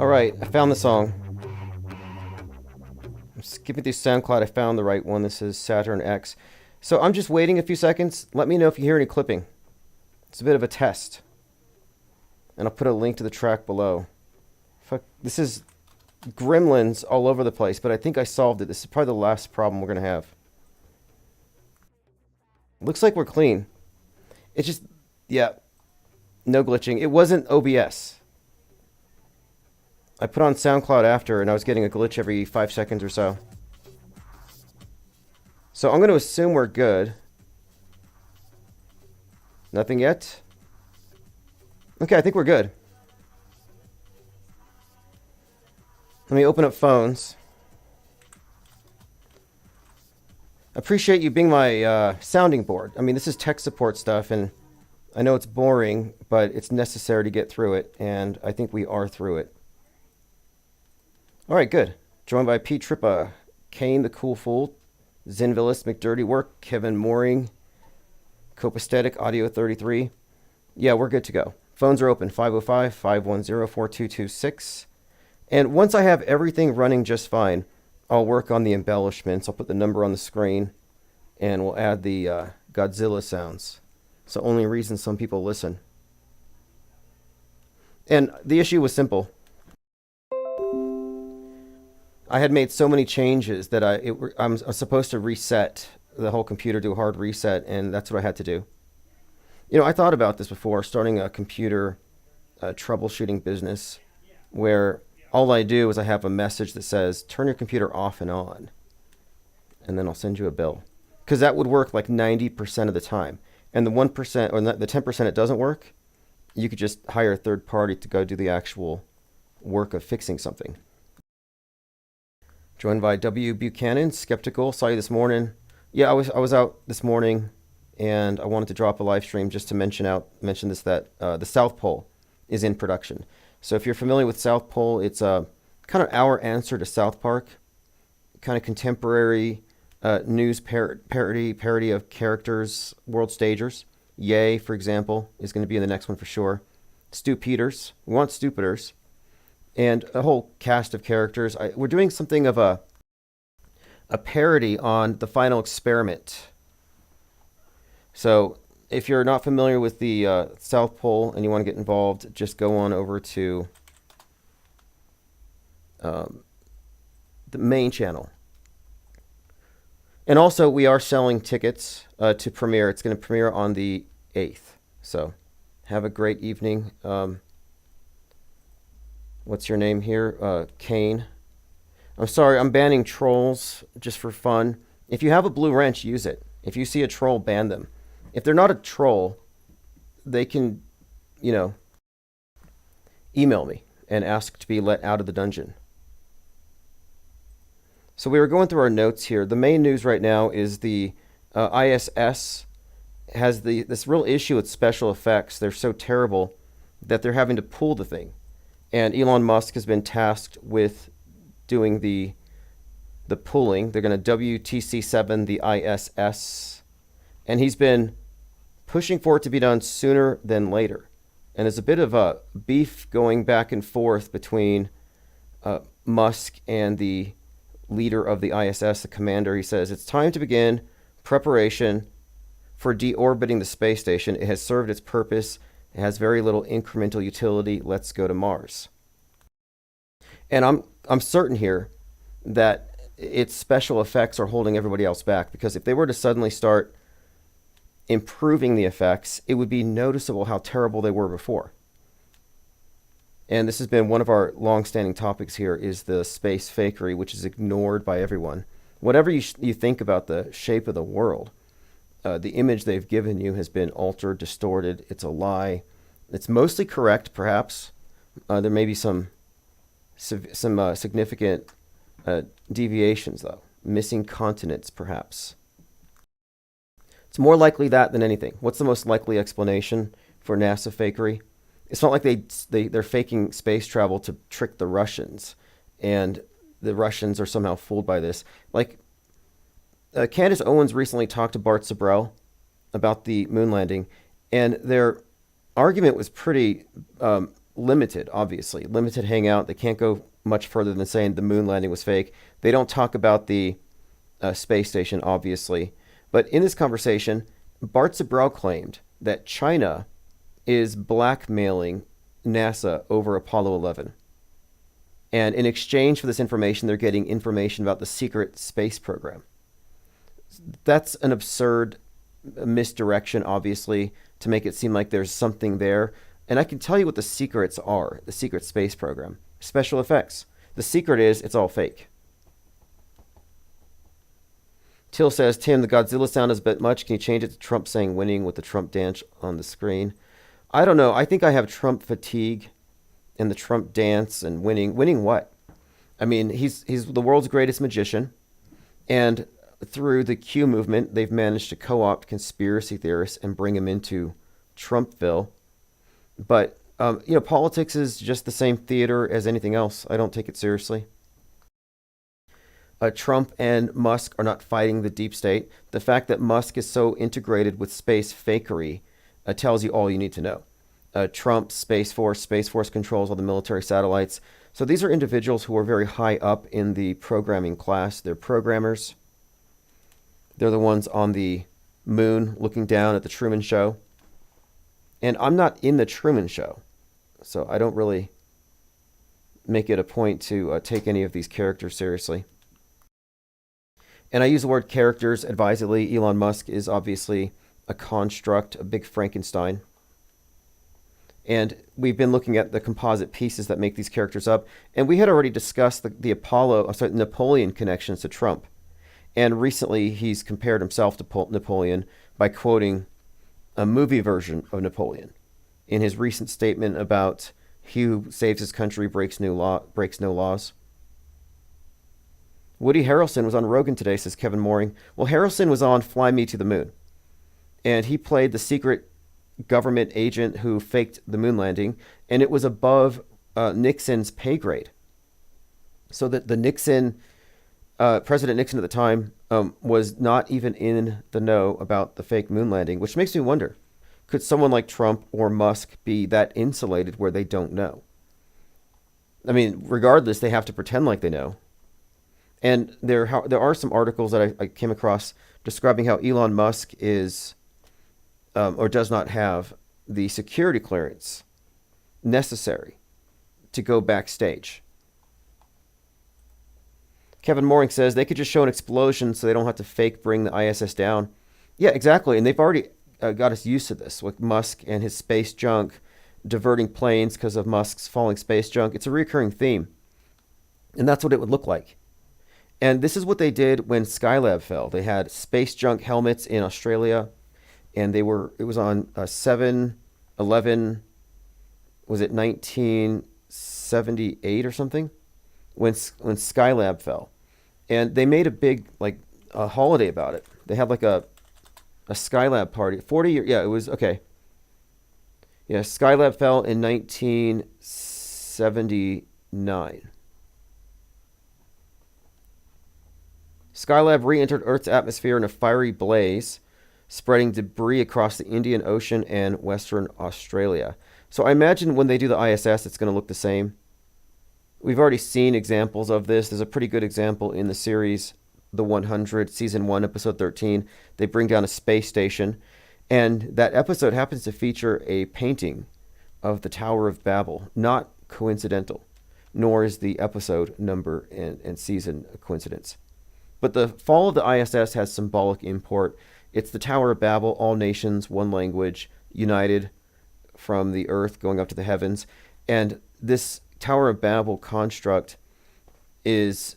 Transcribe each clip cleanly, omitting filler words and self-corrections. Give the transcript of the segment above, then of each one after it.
Alright, I found the song. I'm skipping through SoundCloud. I found the right one. This is Saturn X. So I'm just waiting a few seconds. Let me know if you hear any clipping. It's a bit of a test. And I'll put a link to the track below. Fuck, this is gremlins all over the place, but I think I solved it. This is probably the last problem we're going to have. Looks like we're clean. It's just, yeah, no glitching. It wasn't OBS. I put on SoundCloud after, and I was getting a glitch every 5 seconds or so. So I'm going to assume we're good. Nothing yet? Okay, I think we're good. Let me open up phones. Appreciate you being my sounding board. I mean, this is tech support stuff, and I know it's boring, but it's necessary to get through it, and I think we are through it. All right, good. Joined by Pete Trippa, Kane the Cool Fool, Zinvillis, McDirty Work, Kevin Mooring, Copaesthetic, Audio 33. Yeah, we're good to go. Phones are open, 505-510-4226. And once I have everything running just fine, I'll work on the embellishments. I'll put the number on the screen, and we'll add the Godzilla sounds. It's the only reason some people listen. And the issue was simple. I had made so many changes that I'm supposed to reset the whole computer, do a hard reset, and that's what I had to do. You know, I thought about this before, starting a computer troubleshooting business where all I do is I have a message that says, turn your computer off and on, and then I'll send you a bill. Because that would work like 90% of the time. And the 1% or the 10% it doesn't work, you could just hire a third party to go do the actual work of fixing something. Joined by W. Buchanan, Skeptical. Saw you this morning. Yeah, I was out this morning, and I wanted to drop a live stream just to mention this, that the South Pole is in production. So if you're familiar with South Pole, it's a kind of our answer to South Park, kind of contemporary news parody of characters, world stagers. Ye, for example, is going to be in the next one for sure. Stu Peters. We want Stupiders. And a whole cast of characters. We're doing something of a parody on The Final Experiment. So if you're not familiar with the South Pole and you want to get involved, just go on over to the main channel. And also, we are selling tickets to premiere. It's going to premiere on the 8th. So have a great evening. What's your name here? Kane. I'm sorry, I'm banning trolls just for fun. If you have a blue wrench, use it. If you see a troll, ban them. If they're not a troll, they can, email me and ask to be let out of the dungeon. So we were going through our notes here. The main news right now is the ISS has this real issue with special effects. They're so terrible that they're having to pull the thing. And Elon Musk has been tasked with doing the pulling. They're going to WTC7 the ISS. And he's been pushing for it to be done sooner than later. And there's a bit of a beef going back and forth between Musk and the leader of the ISS, the commander. He says, it's time to begin preparation for deorbiting the space station. It has served its purpose. It has very little incremental utility. Let's go to Mars. And I'm certain here that its special effects are holding everybody else back, because if they were to suddenly start improving the effects, it would be noticeable how terrible they were before. And this has been one of our long-standing topics here, is the space fakery, which is ignored by everyone. Whatever you think about the shape of the world, the image they've given you has been altered, distorted. It's a lie. It's mostly correct, perhaps. There may be some significant deviations, though. Missing continents, perhaps. It's more likely that than anything. What's the most likely explanation for NASA fakery? It's not like they're faking space travel to trick the Russians, and the Russians are somehow fooled by this. Like, Candace Owens recently talked to Bart Sibrel about the moon landing, and their argument was pretty limited, obviously. Limited hangout. They can't go much further than saying the moon landing was fake. They don't talk about the space station, obviously. But in this conversation, Bart Zabrow claimed that China is blackmailing NASA over Apollo 11. And in exchange for this information, they're getting information about the secret space program. That's an absurd misdirection, obviously, to make it seem like there's something there. And I can tell you what the secrets are, the secret space program. Special effects. The secret is it's all fake. Till says, Tim, the Godzilla sound is a bit much. Can you change it to Trump saying winning with the Trump dance on the screen? I don't know. I think I have Trump fatigue and the Trump dance and winning. Winning what? I mean, he's the world's greatest magician. And through the Q movement, they've managed to co-opt conspiracy theorists and bring them into Trumpville. But, politics is just the same theater as anything else. I don't take it seriously. Trump and Musk are not fighting the deep state. The fact that Musk is so integrated with space fakery tells you all you need to know. Trump, Space Force controls all the military satellites. So these are individuals who are very high up in the programming class. They're programmers. They're the ones on the moon looking down at the Truman Show. And I'm not in the Truman Show, so I don't really make it a point to take any of these characters seriously. And I use the word characters advisedly. Elon Musk is obviously a construct, a big Frankenstein. And we've been looking at the composite pieces that make these characters up. And we had already discussed the Napoleon connections to Trump. And recently he's compared himself to Napoleon by quoting a movie version of Napoleon in his recent statement about he who saves his country breaks no laws. Woody Harrelson was on Rogan today, says Kevin Mooring. Well, Harrelson was on Fly Me to the Moon. And he played the secret government agent who faked the moon landing. And it was above Nixon's pay grade. So that the President Nixon at the time was not even in the know about the fake moon landing, which makes me wonder, could someone like Trump or Musk be that insulated where they don't know? I mean, regardless, they have to pretend like they know. And there are some articles that I came across describing how Elon Musk is or does not have the security clearance necessary to go backstage. Kevin Mooring says they could just show an explosion so they don't have to fake bring the ISS down. Yeah, exactly. And they've already got us used to this with Musk and his space junk, diverting planes because of Musk's falling space junk. It's a recurring theme. And that's what it would look like. And this is what they did when Skylab fell. They had space junk helmets in Australia, and it was on 7/11, was it 1978 or something? When Skylab fell. And they made a big, a holiday about it. They had a Skylab party. 40 years, yeah, it was, okay. Yeah, Skylab fell in 1979. Skylab re-entered Earth's atmosphere in a fiery blaze, spreading debris across the Indian Ocean and Western Australia. So I imagine when they do the ISS, it's going to look the same. We've already seen examples of this. There's a pretty good example in the series, The 100, Season 1, Episode 13. They bring down a space station, and that episode happens to feature a painting of the Tower of Babel. Not coincidental, nor is the episode number and season a coincidence. But the fall of the ISS has symbolic import. It's the Tower of Babel, all nations, one language, united from the earth going up to the heavens. And this Tower of Babel construct is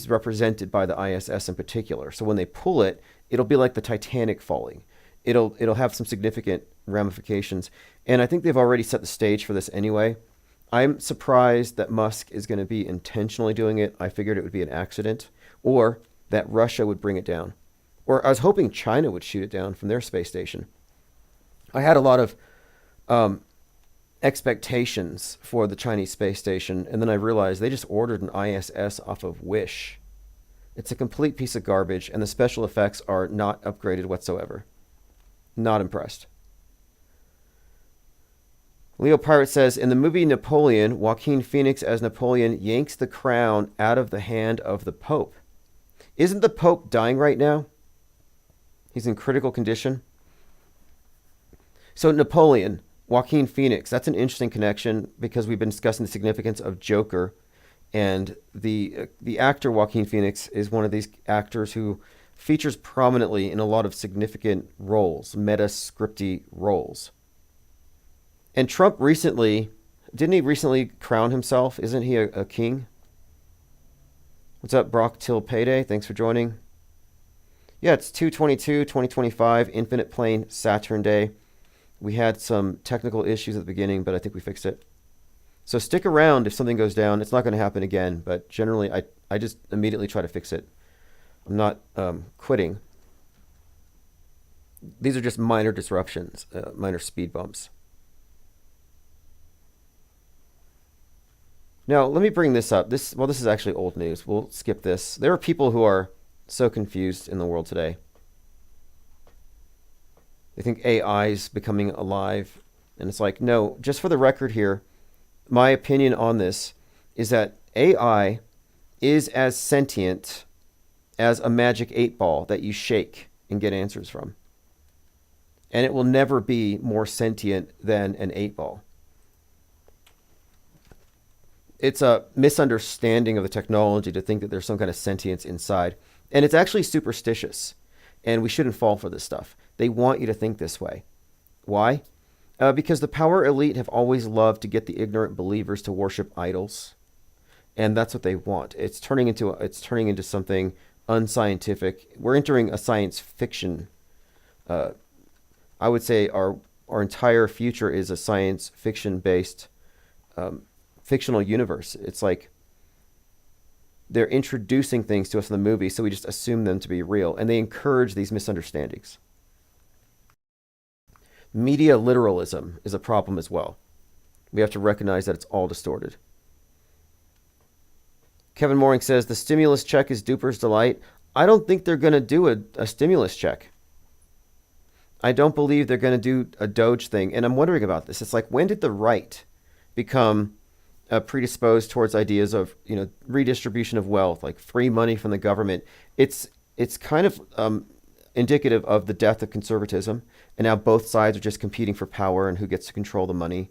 represented by the ISS in particular. So when they pull it, it'll be like the Titanic falling. It'll have some significant ramifications. And I think they've already set the stage for this anyway. I'm surprised that Musk is going to be intentionally doing it. I figured it would be an accident, or that Russia would bring it down. Or I was hoping China would shoot it down from their space station. I had a lot of expectations for the Chinese space station, and then I realized they just ordered an ISS off of Wish. It's a complete piece of garbage, and the special effects are not upgraded whatsoever. Not impressed. Leo Pirate says, in the movie Napoleon, Joaquin Phoenix as Napoleon yanks the crown out of the hand of the Pope. Isn't the Pope dying right now? He's in critical condition. So Napoleon, Joaquin Phoenix, that's an interesting connection because we've been discussing the significance of Joker. And the actor Joaquin Phoenix is one of these actors who features prominently in a lot of significant roles, Metascripty roles. And Trump didn't he recently crown himself? Isn't he a king? What's up, Brock Till Payday? Thanks for joining. Yeah, it's 2/22/2025, Infinite Plane Saturnday. We had some technical issues at the beginning, but I think we fixed it. So stick around if something goes down. It's not going to happen again, but generally I just immediately try to fix it. I'm not quitting. These are just minor disruptions, minor speed bumps. Now, let me bring this up. This is actually old news. We'll skip this. There are people who are so confused in the world today. They think AI is becoming alive. And it's like, no, just for the record here, my opinion on this is that AI is as sentient as a magic 8-ball that you shake and get answers from. And it will never be more sentient than an 8-ball. It's a misunderstanding of the technology to think that there's some kind of sentience inside. And it's actually superstitious. And we shouldn't fall for this stuff. They want you to think this way. Why? Because the power elite have always loved to get the ignorant believers to worship idols. And that's what they want. It's turning into something unscientific. We're entering a science fiction. I would say our entire future is a science fiction based fictional universe. It's like they're introducing things to us in the movie, so we just assume them to be real, and they encourage these misunderstandings. Media literalism is a problem as well. We have to recognize that it's all distorted. Kevin Mooring says, the stimulus check is duper's delight. I don't think they're going to do a stimulus check. I don't believe they're going to do a Doge thing. And I'm wondering about this. It's like, when did the right become predisposed towards ideas of, redistribution of wealth, like free money from the government? It's kind of indicative of the death of conservatism. And now both sides are just competing for power and who gets to control the money.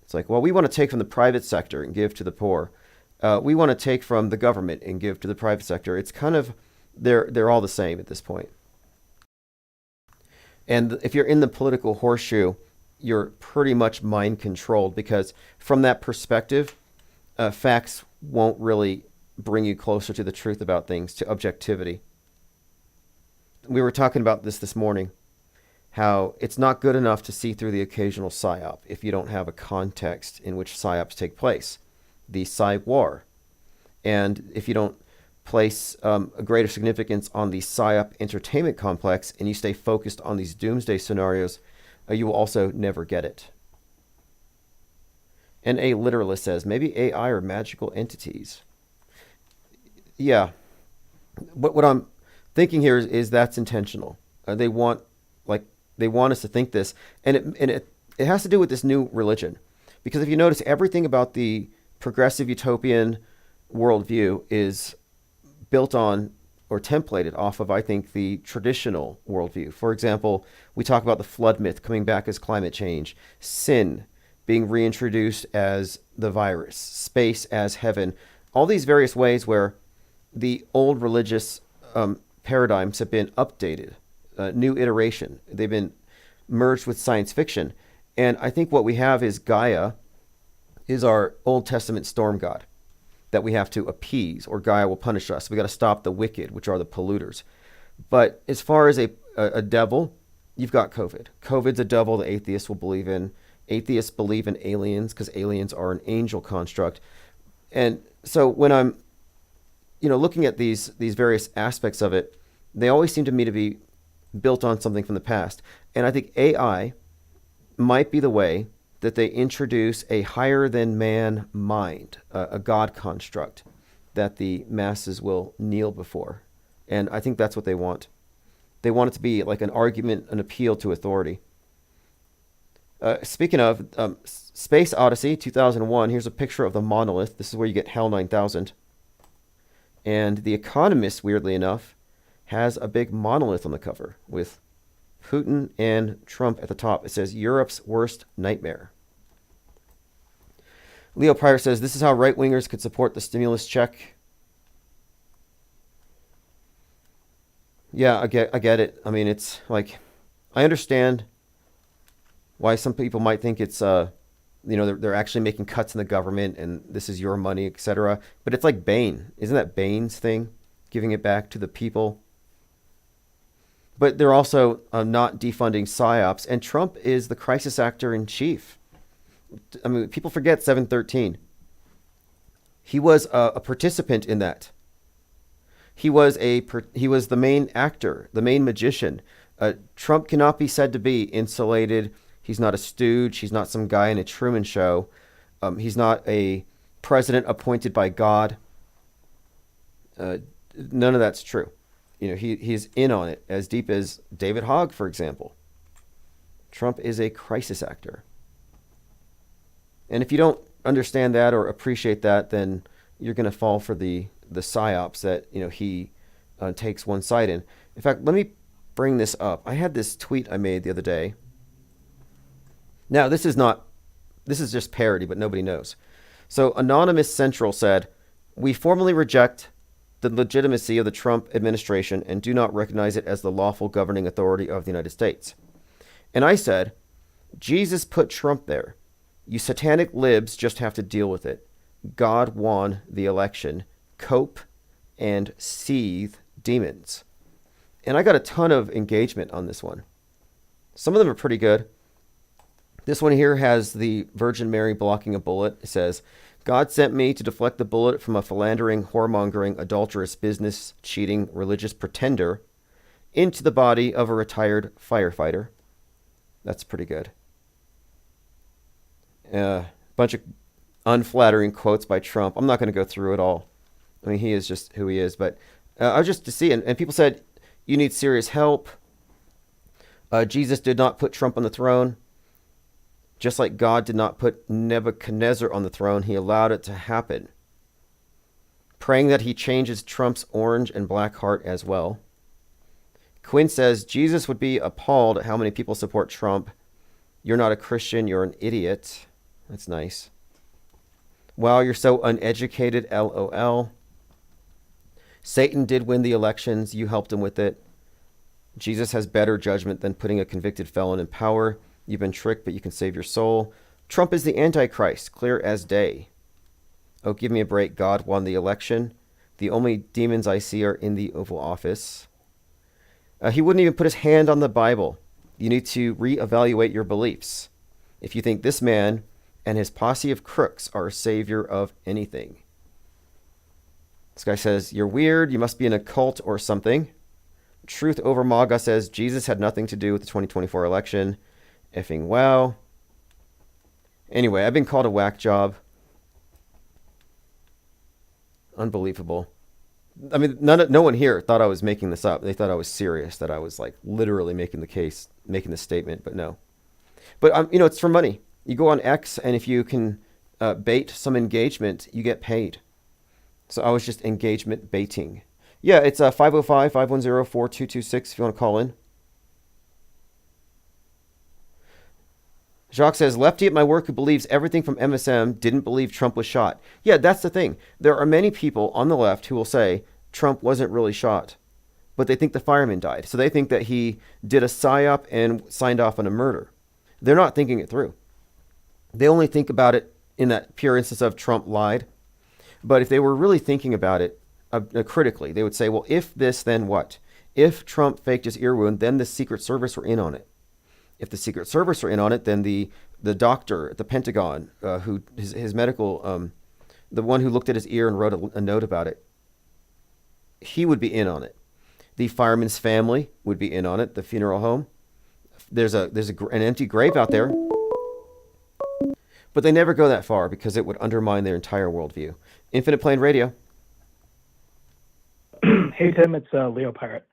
It's like, well, we want to take from the private sector and give to the poor. We want to take from the government and give to the private sector. It's kind of, they're all the same at this point. And if you're in the political horseshoe, you're pretty much mind controlled, because from that perspective, facts won't really bring you closer to the truth about things, to objectivity. We were talking about this morning, how it's not good enough to see through the occasional psyop if you don't have a context in which psyops take place, the psy-war. And if you don't place a greater significance on the psyop entertainment complex and you stay focused on these doomsday scenarios, you will also never get it. And a literalist says, maybe AI are magical entities. Yeah. What I'm thinking here is that's intentional. They want us to think this. And it has to do with this new religion. Because if you notice, everything about the progressive utopian worldview is built on or templated off of, I think, the traditional worldview. For example, we talk about the flood myth coming back as climate change, sin being reintroduced as the virus, space as heaven, all these various ways where the old religious paradigms have been updated, new iteration. They've been merged with science fiction. And I think what we have is Gaia is our Old Testament storm god that we have to appease, or Gaia will punish us. We got to stop the wicked, which are the polluters. But as far as a devil, you've got COVID. COVID's a devil the atheists will believe in. Atheists believe in aliens because aliens are an angel construct. And so when I'm, looking at these various aspects of it, they always seem to me to be built on something from the past. And I think AI might be the way that they introduce a higher than man mind, a God construct that the masses will kneel before. And I think that's what they want. They want it to be like an argument, an appeal to authority. Speaking of Space Odyssey 2001, here's a picture of the monolith. This is where you get HAL 9000. And The Economist, weirdly enough, has a big monolith on the cover with Putin and Trump at the top. It says Europe's worst nightmare. Leo Pryor says this is how right-wingers could support the stimulus check. Yeah, I get it. I mean, it's like, I understand why some people might think it's they're actually making cuts in the government and this is your money, etc. But it's like Bain. Isn't that Bain's thing? Giving it back to the people. But they're also not defunding psyops. And Trump is the crisis actor in chief. I mean, people forget 713. He was a participant in that. He was the main actor, the main magician. Trump cannot be said to be insulated. He's not a stooge. He's not some guy in a Truman Show. He's not a president appointed by God. None of that's true. You know, he's in on it as deep as David Hogg, for example. Trump is a crisis actor. And if you don't understand that or appreciate that, then you're going to fall for the psyops that, he takes one side in. In fact, let me bring this up. I had this tweet I made the other day. Now, this is just parody, but nobody knows. So Anonymous Central said, "We formally reject the legitimacy of the Trump administration and do not recognize it as the lawful governing authority of the United States." And I said, Jesus put Trump there. You satanic libs just have to deal with it. God won the election. Cope and seethe demons. And I got a ton of engagement on this one. Some of them are pretty good. This one here has the Virgin Mary blocking a bullet. It says, God sent me to deflect the bullet from a philandering, whoremongering, adulterous, business, cheating, religious pretender into the body of a retired firefighter. That's pretty good. Bunch of unflattering quotes by Trump. I'm not going to go through it all. I mean, he is just who he is. But I was just to see, and people said, you need serious help. Jesus did not put Trump on the throne. Just like God did not put Nebuchadnezzar on the throne, he allowed it to happen. Praying that he changes Trump's orange and black heart as well. Quinn says, Jesus would be appalled at how many people support Trump. You're not a Christian, you're an idiot. That's nice. Wow, you're so uneducated, LOL. Satan did win the elections, you helped him with it. Jesus has better judgment than putting a convicted felon in power. You've been tricked, but you can save your soul. Trump is the Antichrist, clear as day. Oh, give me a break. God won the election. The only demons I see are in the Oval Office. He wouldn't even put his hand on the Bible. You need to reevaluate your beliefs. If you think this man and his posse of crooks are a savior of anything. This guy says, you're weird. You must be in a cult or something. Truth Over MAGA says, Jesus had nothing to do with the 2024 election. Effing wow. Anyway, I've been called a whack job. Unbelievable. I mean, no one here thought I was making this up. They thought I was serious, that I was like literally making the case, making the statement, but no. But, it's for money. You go on X, and if you can bait some engagement, you get paid. So I was just engagement baiting. Yeah, it's 505-510-4226 if you want to call in. Jacques says, lefty at my work who believes everything from MSM didn't believe Trump was shot. Yeah, that's the thing. There are many people on the left who will say Trump wasn't really shot, but they think the fireman died. So they think that he did a psyop and signed off on a murder. They're not thinking it through. They only think about it in that pure instance of Trump lied. But if they were really thinking about it critically, they would say, well, if this, then what? If Trump faked his ear wound, then the Secret Service were in on it. If the Secret Service were in on it, then the doctor at the Pentagon, who his medical, the one who looked at his ear and wrote a note about it, he would be in on it. The fireman's family would be in on it. The funeral home. There's an empty grave out there, but they never go that far because it would undermine their entire worldview. Infinite Plane Radio. Hey Tim, it's Leo Pirate.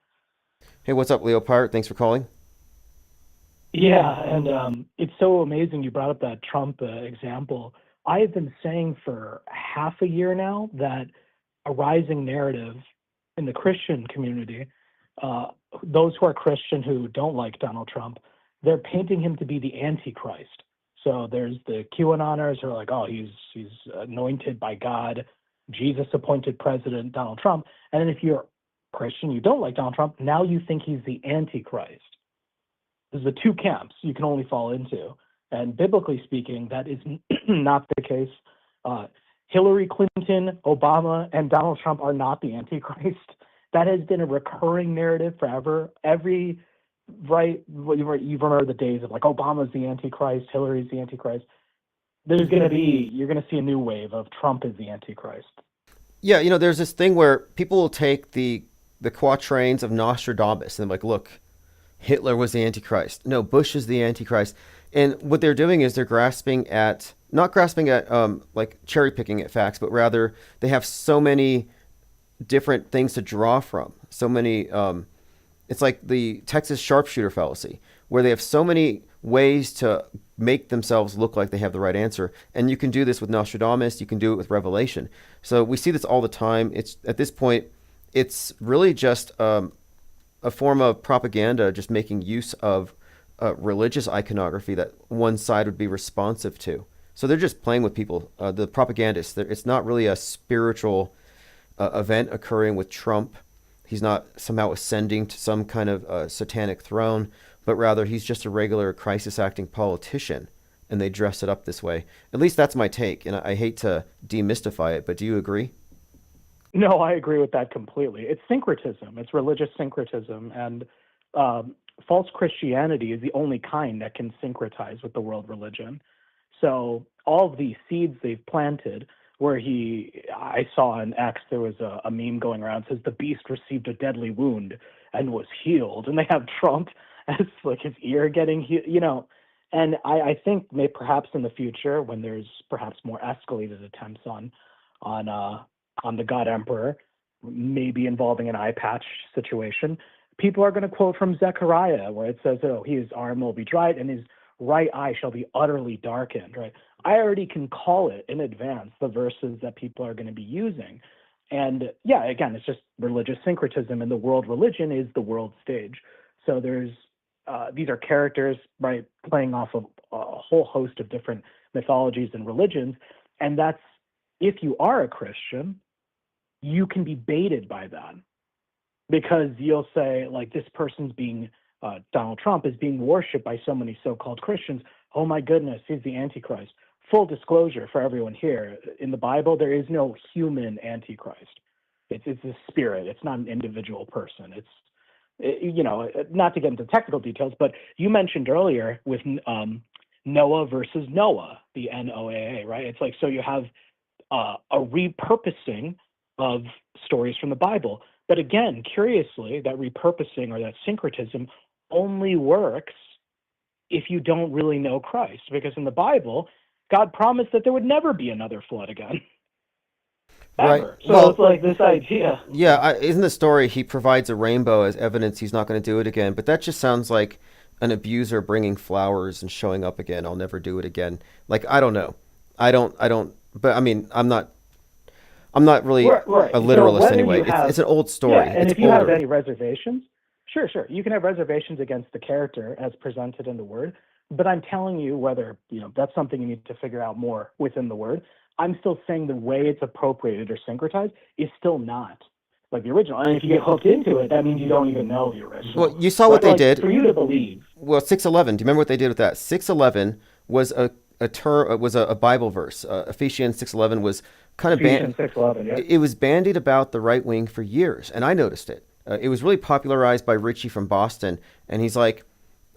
Hey, what's up, Leo Pirate? Thanks for calling. Yeah, and it's so amazing you brought up that Trump example. I have been saying for half a year now that a rising narrative in the Christian community, uh, those who are Christian who don't like Donald Trump, they're painting him to be the Antichrist. So there's the QAnoners who are like, oh, he's anointed by God, Jesus appointed president Donald Trump. And then if you're Christian, you don't like Donald Trump, now you think he's the Antichrist. There's the two camps you can only fall into. And biblically speaking, that is not the case. Uh, Hillary Clinton, Obama, and Donald Trump are not the Antichrist. That has been a recurring narrative forever. Every right, you remember the days of like Obama's the Antichrist, Hillary's the Antichrist. There's going to be, you're going to see a new wave of Trump is the Antichrist. Yeah, there's this thing where people will take the quatrains of Nostradamus and they're like, look, Hitler was the Antichrist. No, Bush is the Antichrist. And what they're doing is they're grasping at, not grasping at like cherry picking at facts, but rather they have so many different things to draw from. So many, it's like the Texas sharpshooter fallacy, where they have so many ways to make themselves look like they have the right answer. And you can do this with Nostradamus, you can do it with Revelation. So we see this all the time. It's at this point, it's really just a form of propaganda, just making use of religious iconography that one side would be responsive to. So they're just playing with people. The propagandists. It's not really a spiritual event occurring with Trump. He's not somehow ascending to some kind of satanic throne, but rather he's just a regular crisis acting politician, and they dress it up this way. At least that's my take, and I hate to demystify it, but do you agree? No, I agree with that completely. It's syncretism. It's religious syncretism, and false Christianity is the only kind that can syncretize with the world religion. So all of these seeds they've planted, where I saw on X there was a meme going around says the beast received a deadly wound and was healed, and they have Trump as like his ear getting healed. And I think may perhaps in the future when there's perhaps more escalated attempts on uh, on the God Emperor, maybe involving an eye patch situation, people are going to quote from Zechariah, where it says, "Oh, his arm will be dried, and his right eye shall be utterly darkened." Right? I already can call it in advance the verses that people are going to be using, and yeah, again, it's just religious syncretism, and the world religion is the world stage. So there's these are characters, right, playing off of a whole host of different mythologies and religions, and that's if you are a Christian, you can be baited by that because you'll say like this person's being Donald Trump is being worshipped by so many so-called Christians. Oh my goodness, he's the Antichrist. Full disclosure for everyone here: in the Bible, there is no human Antichrist. It's a spirit. It's not an individual person. Not to get into technical details, but you mentioned earlier with Noah versus Noah, the NOAA, right? It's like so you have a repurposing of stories from the Bible. But again, curiously, that repurposing or that syncretism only works if you don't really know Christ, because in the Bible, God promised that there would never be another flood again, Right. ever. So it's Well, like this idea. yeah, isn't the story he provides a rainbow as evidence he's not going to do it again? But that just sounds like an abuser bringing flowers and showing up again. I'll never do it again. Like I don't know. I don't. But I mean, I'm not really Right, right. a So literalist whether anyway. you It's have, an old yeah, story. and It's if you have older. any reservations, sure, sure, you can have reservations against the character as presented in the word. But I'm telling you whether that's something you need to figure out more within the word. I'm still saying the way it's appropriated or syncretized is still not like the original. And if you get hooked into it, that means you don't even know the Well, original, you saw what right? they Like did. for you to believe, Well, 611. Do you remember what they did with that? 611 was a term was a Bible verse. Ephesians 6:11 was kind of Ephesians 6:11, yeah. it was bandied about the right wing for years, and I noticed it. It was really popularized by Richie from Boston, and he's like,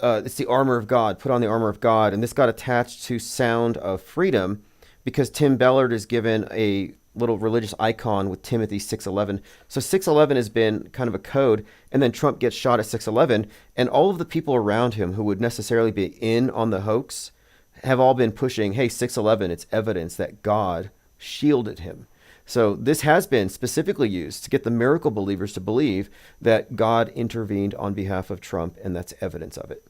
"It's the armor of God. Put on the armor of God." And this got attached to Sound of Freedom because Tim Bellard is given a little religious icon with Timothy 6:11. So 6:11 has been kind of a code, and then Trump gets shot at 6:11, and all of the people around him who would necessarily be in on the hoax have all been pushing, "Hey, 6:11, it's evidence that God shielded him." So this has been specifically used to get the miracle believers to believe that God intervened on behalf of Trump, and that's evidence of it.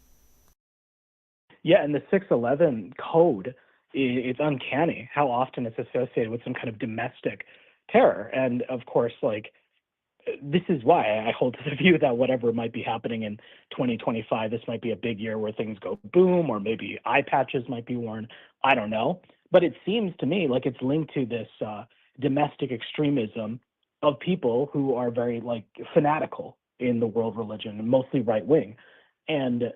Yeah, and the 611 code, it's uncanny how often it's associated with some kind of domestic terror. And of course, like, this is why I hold to the view that whatever might be happening in 2025, this might be a big year where things go boom, or maybe eye patches might be worn. I don't know. But it seems to me like it's linked to this domestic extremism of people who are very like fanatical in the world religion, mostly right wing. And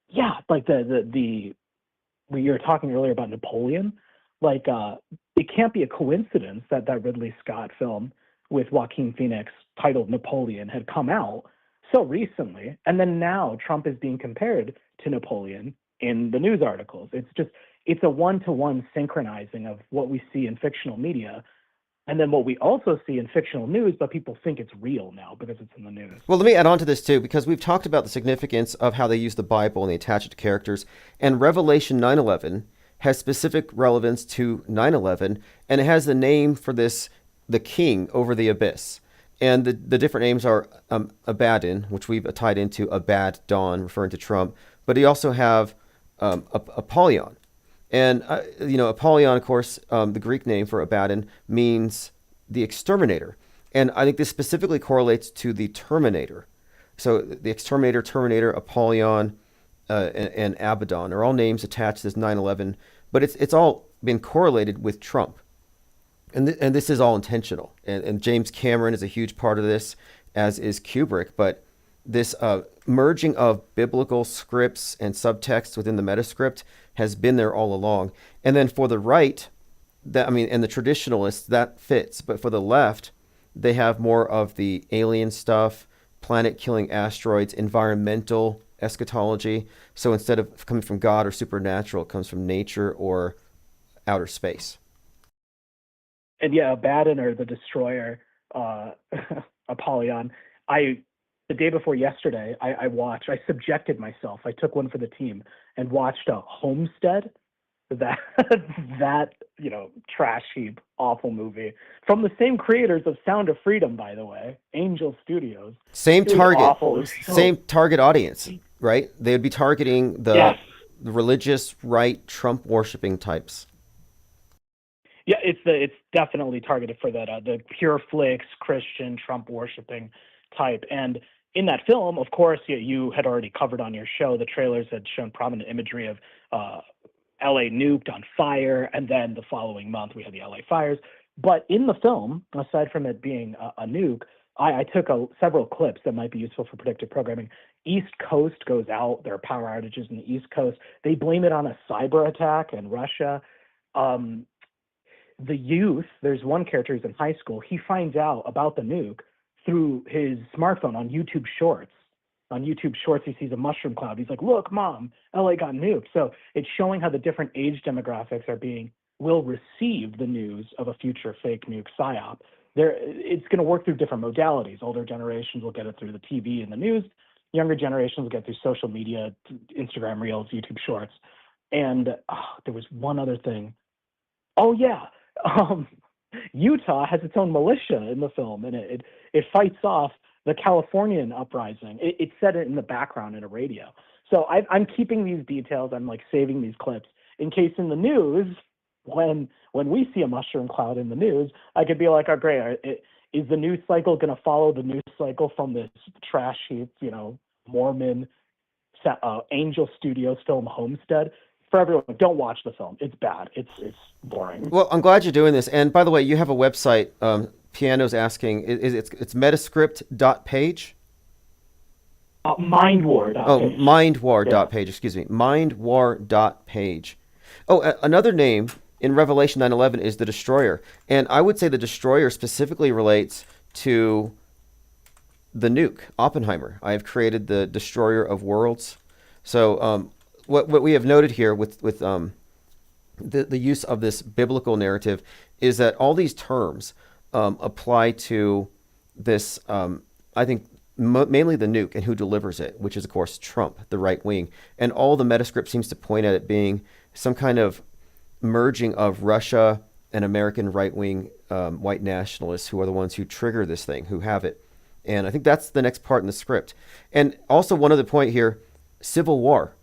yeah, like when you were talking earlier about Napoleon, like it can't be a coincidence that that Ridley Scott film with Joaquin Phoenix titled Napoleon had come out so recently, and then now Trump is being compared to Napoleon in the news articles. It's a one-to-one synchronizing of what we see in fictional media and then what we also see in fictional news, but people think it's real now because it's in the news. Well, let me add on to this too, because we've talked about the significance of how they use the Bible and they attach it to characters. And Revelation 9:11 has specific relevance to 9/11, and it has the name for this, the king over the abyss. And the different names are Abaddon, which we've tied into Abaddon, referring to Trump. But you also have Apollyon. And, Apollyon, of course, the Greek name for Abaddon means the exterminator. And I think this specifically correlates to the Terminator. So the exterminator, Terminator, Apollyon, and Abaddon are all names attached to this 9/11, but it's all been correlated with Trump. And this is all intentional. And James Cameron is a huge part of this, as is Kubrick. But this merging of biblical scripts and subtext within the Metascript has been there all along. And then for the right, and the traditionalists, that fits. But for the left, they have more of the alien stuff, planet-killing asteroids, environmental eschatology. So instead of coming from God or supernatural, it comes from nature or outer space. And yeah, Abaddon, or the destroyer, Apollyon. The day before yesterday, I subjected myself. I took one for the team and watched a Homestead, that trash heap, awful movie from the same creators of Sound of Freedom, by the way, Angel Studios. Same target, same target audience, right? They would be targeting the religious right, Trump worshiping types. Yeah, it's definitely targeted for that the pure flix Christian Trump worshiping type. And in that film, of course, you had already covered on your show, the trailers had shown prominent imagery of LA nuked on fire, and then the following month we had the LA fires. But in the film, aside from it being a nuke, I took several clips that might be useful for predictive programming. East Coast goes out. There are power outages in the East Coast. They blame it on a cyber attack in Russia. The youth, there's one character who's in high school. He finds out about the nuke through his smartphone on YouTube Shorts. On YouTube Shorts, he sees a mushroom cloud. He's like, look, Mom, LA got nuked. So it's showing how the different age demographics will receive the news of a future fake nuke psyop. It's going to work through different modalities. Older generations will get it through the TV and the news. Younger generations will get through social media, Instagram Reels, YouTube Shorts. And there was one other thing. Oh, yeah. Utah has its own militia in the film, and it fights off the Californian uprising. It said it in the background in a radio. So I'm keeping these details. I'm like saving these clips in case in the news, when we see a mushroom cloud in the news, I could be like, oh, great. Is the news cycle going to follow the news cycle from this trash heap, Mormon Angel Studios film Homestead? For everyone, don't watch the film. It's bad. It's boring. Well, I'm glad you're doing this. And by the way, you have a website. Piano's asking. It's metascript.page. Mindwar.page. Oh, mindwar.page. Excuse me, mindwar.page. Oh, another name in Revelation 9:11 is the Destroyer, and I would say the Destroyer specifically relates to the nuke, Oppenheimer. I have created the Destroyer of Worlds. So what we have noted here with the use of this biblical narrative is that all these terms apply to this, I think, mainly the nuke and who delivers it, which is, of course, Trump, the right wing. And all the Metascript seems to point at it being some kind of merging of Russia and American right-wing white nationalists who are the ones who trigger this thing, who have it. And I think that's the next part in the script. And also one other point here, civil war.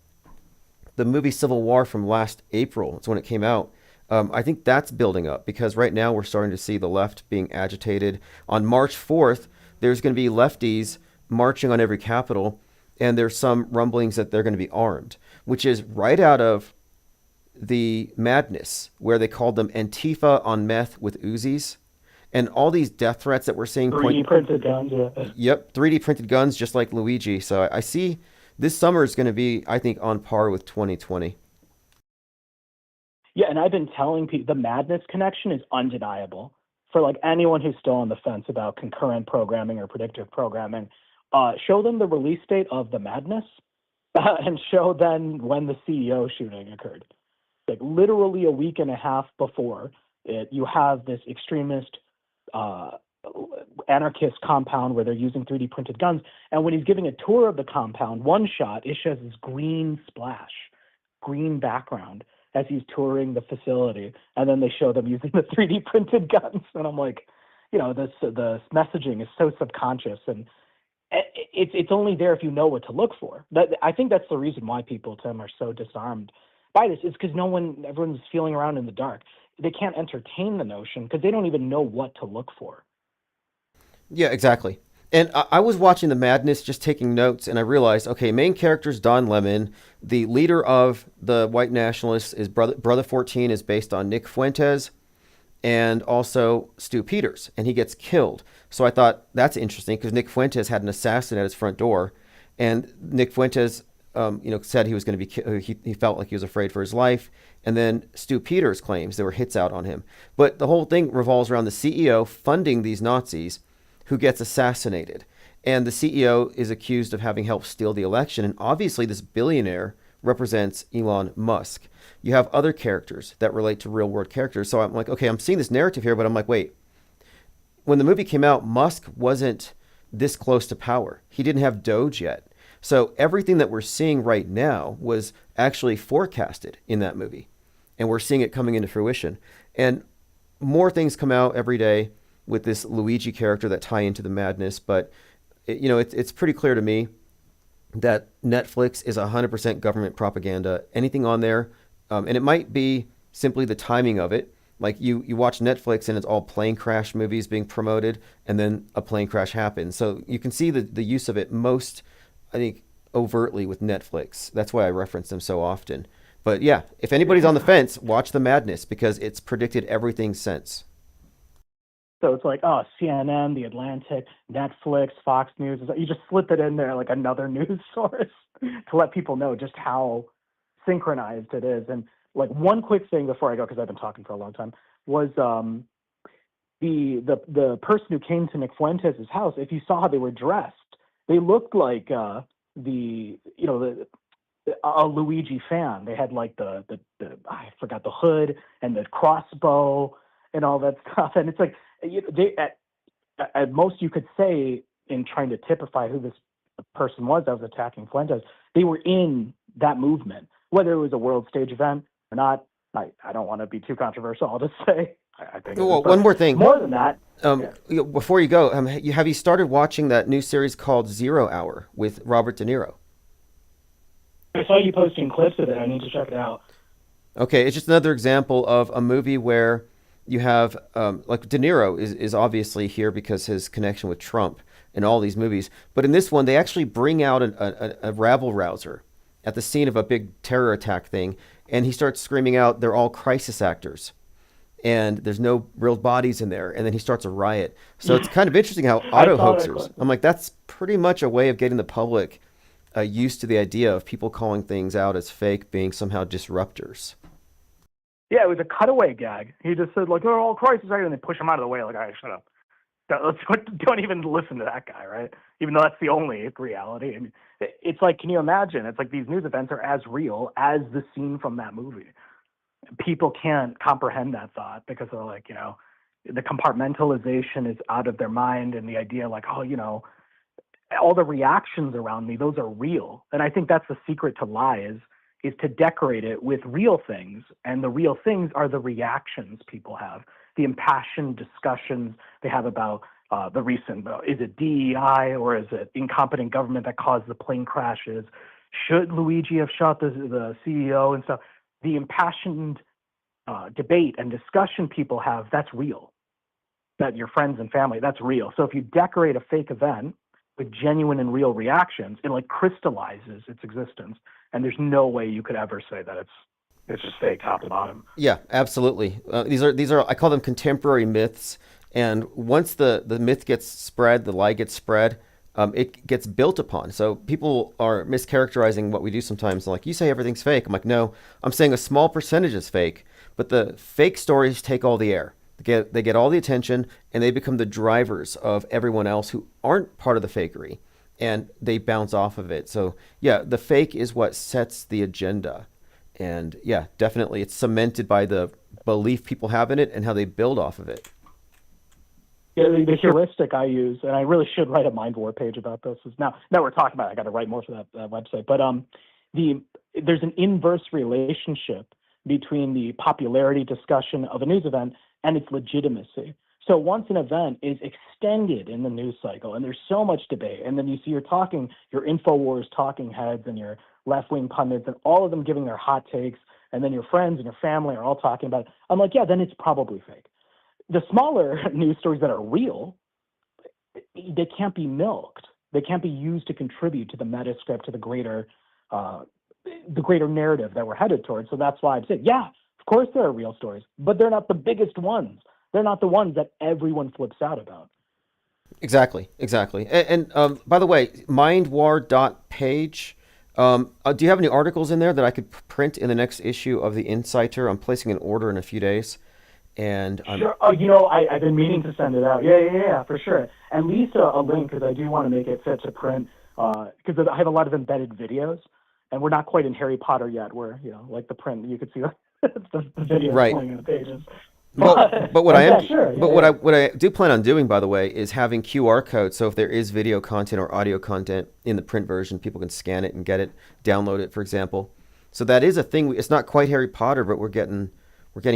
the movie Civil War from last April. It's when it came out. I think that's building up because right now we're starting to see the left being agitated. On March 4th, there's going to be lefties marching on every capital, and there's some rumblings that they're going to be armed, which is right out of the madness where they called them Antifa on meth with Uzis. And all these death threats that we're seeing 3D printed guns. Yeah. Yep, 3D printed guns just like Luigi. So I see this summer is going to be, I think, on par with 2020. Yeah, and I've been telling people the madness connection is undeniable for like anyone who's still on the fence about concurrent programming or predictive programming. Show them the release date of the madness, and show them when the CEO shooting occurred. Like literally a week and a half before it, you have this extremist uh, anarchist compound where they're using 3D printed guns. And when he's giving a tour of the compound, one shot, it shows this green splash, green background as he's touring the facility. And then they show them using the 3D printed guns. And I'm like, the messaging is so subconscious, and it's only there if you know what to look for. I think that's the reason why people, Tim, are so disarmed by this, is because everyone's feeling around in the dark. They can't entertain the notion because they don't even know what to look for. Yeah, exactly. And I was watching the madness, just taking notes, and I realized, okay, main character's Don Lemon. The leader of the white nationalists is Brother 14 is based on Nick Fuentes and also Stu Peters, and he gets killed. So I thought that's interesting because Nick Fuentes had an assassin at his front door, and Nick Fuentes, said he was going to be. He felt like he was afraid for his life, and then Stu Peters claims there were hits out on him. But the whole thing revolves around the CEO funding these Nazis, who gets assassinated, and the CEO is accused of having helped steal the election. And obviously, this billionaire represents Elon Musk. You have other characters that relate to real world characters. So I'm like, okay, I'm seeing this narrative here, but I'm like, wait. When the movie came out, Musk wasn't this close to power. He didn't have Doge yet. So everything that we're seeing right now was actually forecasted in that movie. And we're seeing it coming into fruition. And more things come out every day with this Luigi character that tie into the madness. But, it's pretty clear to me that Netflix is 100% government propaganda. Anything on there, and it might be simply the timing of it. Like you watch Netflix and it's all plane crash movies being promoted, and then a plane crash happens. So you can see the use of it most, I think, overtly with Netflix. That's why I reference them so often. But yeah, if anybody's on the fence, watch The Madness because it's predicted everything since. So it's like, CNN, The Atlantic, Netflix, Fox News. You just slip it in there like another news source to let people know just how synchronized it is. And like one quick thing before I go, because I've been talking for a long time, was the person who came to Nick Fuentes' house. If you saw how they were dressed, they looked like a Luigi fan. They had like the I forgot, the hood and the crossbow and all that stuff. And it's like they at most you could say, in trying to typify who this person was that was attacking Fuentes, they were in that movement, whether it was a world stage event or not. I don't want to be too controversial. I'll just say I think. Well, one more thing. More than that. Before you go, have you started watching that new series called Zero Hour with Robert De Niro? I saw you posting clips of it. I need to check it out. Okay, it's just another example of a movie where you have, like De Niro is obviously here because his connection with Trump in all these movies. But in this one, they actually bring out a rabble rouser at the scene of a big terror attack thing. And he starts screaming out, they're all crisis actors. And there's no real bodies in there. And then he starts a riot. So it's kind of interesting how auto-hoaxers, I'm like, that's pretty much a way of getting the public used to the idea of people calling things out as fake being somehow disruptors. Yeah, it was a cutaway gag. He just said, like, they're all crisis actors, and they push him out of the way. Like, all right, shut up. Don't even listen to that guy, right? Even though that's the only reality. I mean, it's like, can you imagine? It's like these news events are as real as the scene from that movie. People can't comprehend that thought because they're like, the compartmentalization is out of their mind, and the idea like, all the reactions around me, those are real. And I think that's the secret to lies, is to decorate it with real things. And the real things are the reactions people have, the impassioned discussions they have about the recent, is it DEI or is it incompetent government that caused the plane crashes? should Luigi have shot the CEO and stuff? The impassioned debate and discussion people have, that's real. That your friends and family, that's real. So if you decorate a fake event with genuine and real reactions, it like crystallizes its existence. And there's no way you could ever say that it's just fake top to bottom. Yeah, absolutely. These are I call them contemporary myths, and once the myth gets spread, the lie gets spread, it gets built upon. So people are mischaracterizing what we do sometimes. Like, you say everything's fake. I'm like, no, I'm saying a small percentage is fake, but the fake stories take all the air. They get all the attention, and they become the drivers of everyone else who aren't part of the fakery, and they bounce off of it. So yeah, the fake is what sets the agenda. And yeah, definitely it's cemented by the belief people have in it and how they build off of it. Yeah, the heuristic I use, and I really should write a Mind War page about this. Is now we're talking about it, I got to write more for that website. But there's an inverse relationship between the popularity discussion of a news event and its legitimacy. So once an event is extended in the news cycle, and there's so much debate, and then you see your InfoWars talking heads and your left-wing pundits, and all of them giving their hot takes, and then your friends and your family are all talking about it. I'm like, yeah, then it's probably fake. The smaller news stories that are real, they can't be milked. They can't be used to contribute to the Metascript, to the greater narrative that we're headed towards. So that's why I'm saying, yeah, of course there are real stories, but they're not the biggest ones. They're not the ones that everyone flips out about. Exactly, exactly. And by the way, mindwar.page. Do you have any articles in there that I could print in the next issue of the Insider? I'm placing an order in a few days. And sure. Oh, I've been meaning to send it out. Yeah, for sure. And Lisa, a link, because I do want to make it fit to print, because I have a lot of embedded videos, and we're not quite in Harry Potter yet, where, like the print, you could see the video right. playing in the pages. But what I am, yeah, sure. but yeah. What I do plan on doing, by the way, is having QR codes. So if there is video content or audio content in the print version, people can scan it and get it, download it, for example. So that is a thing. It's not quite Harry Potter, but we're getting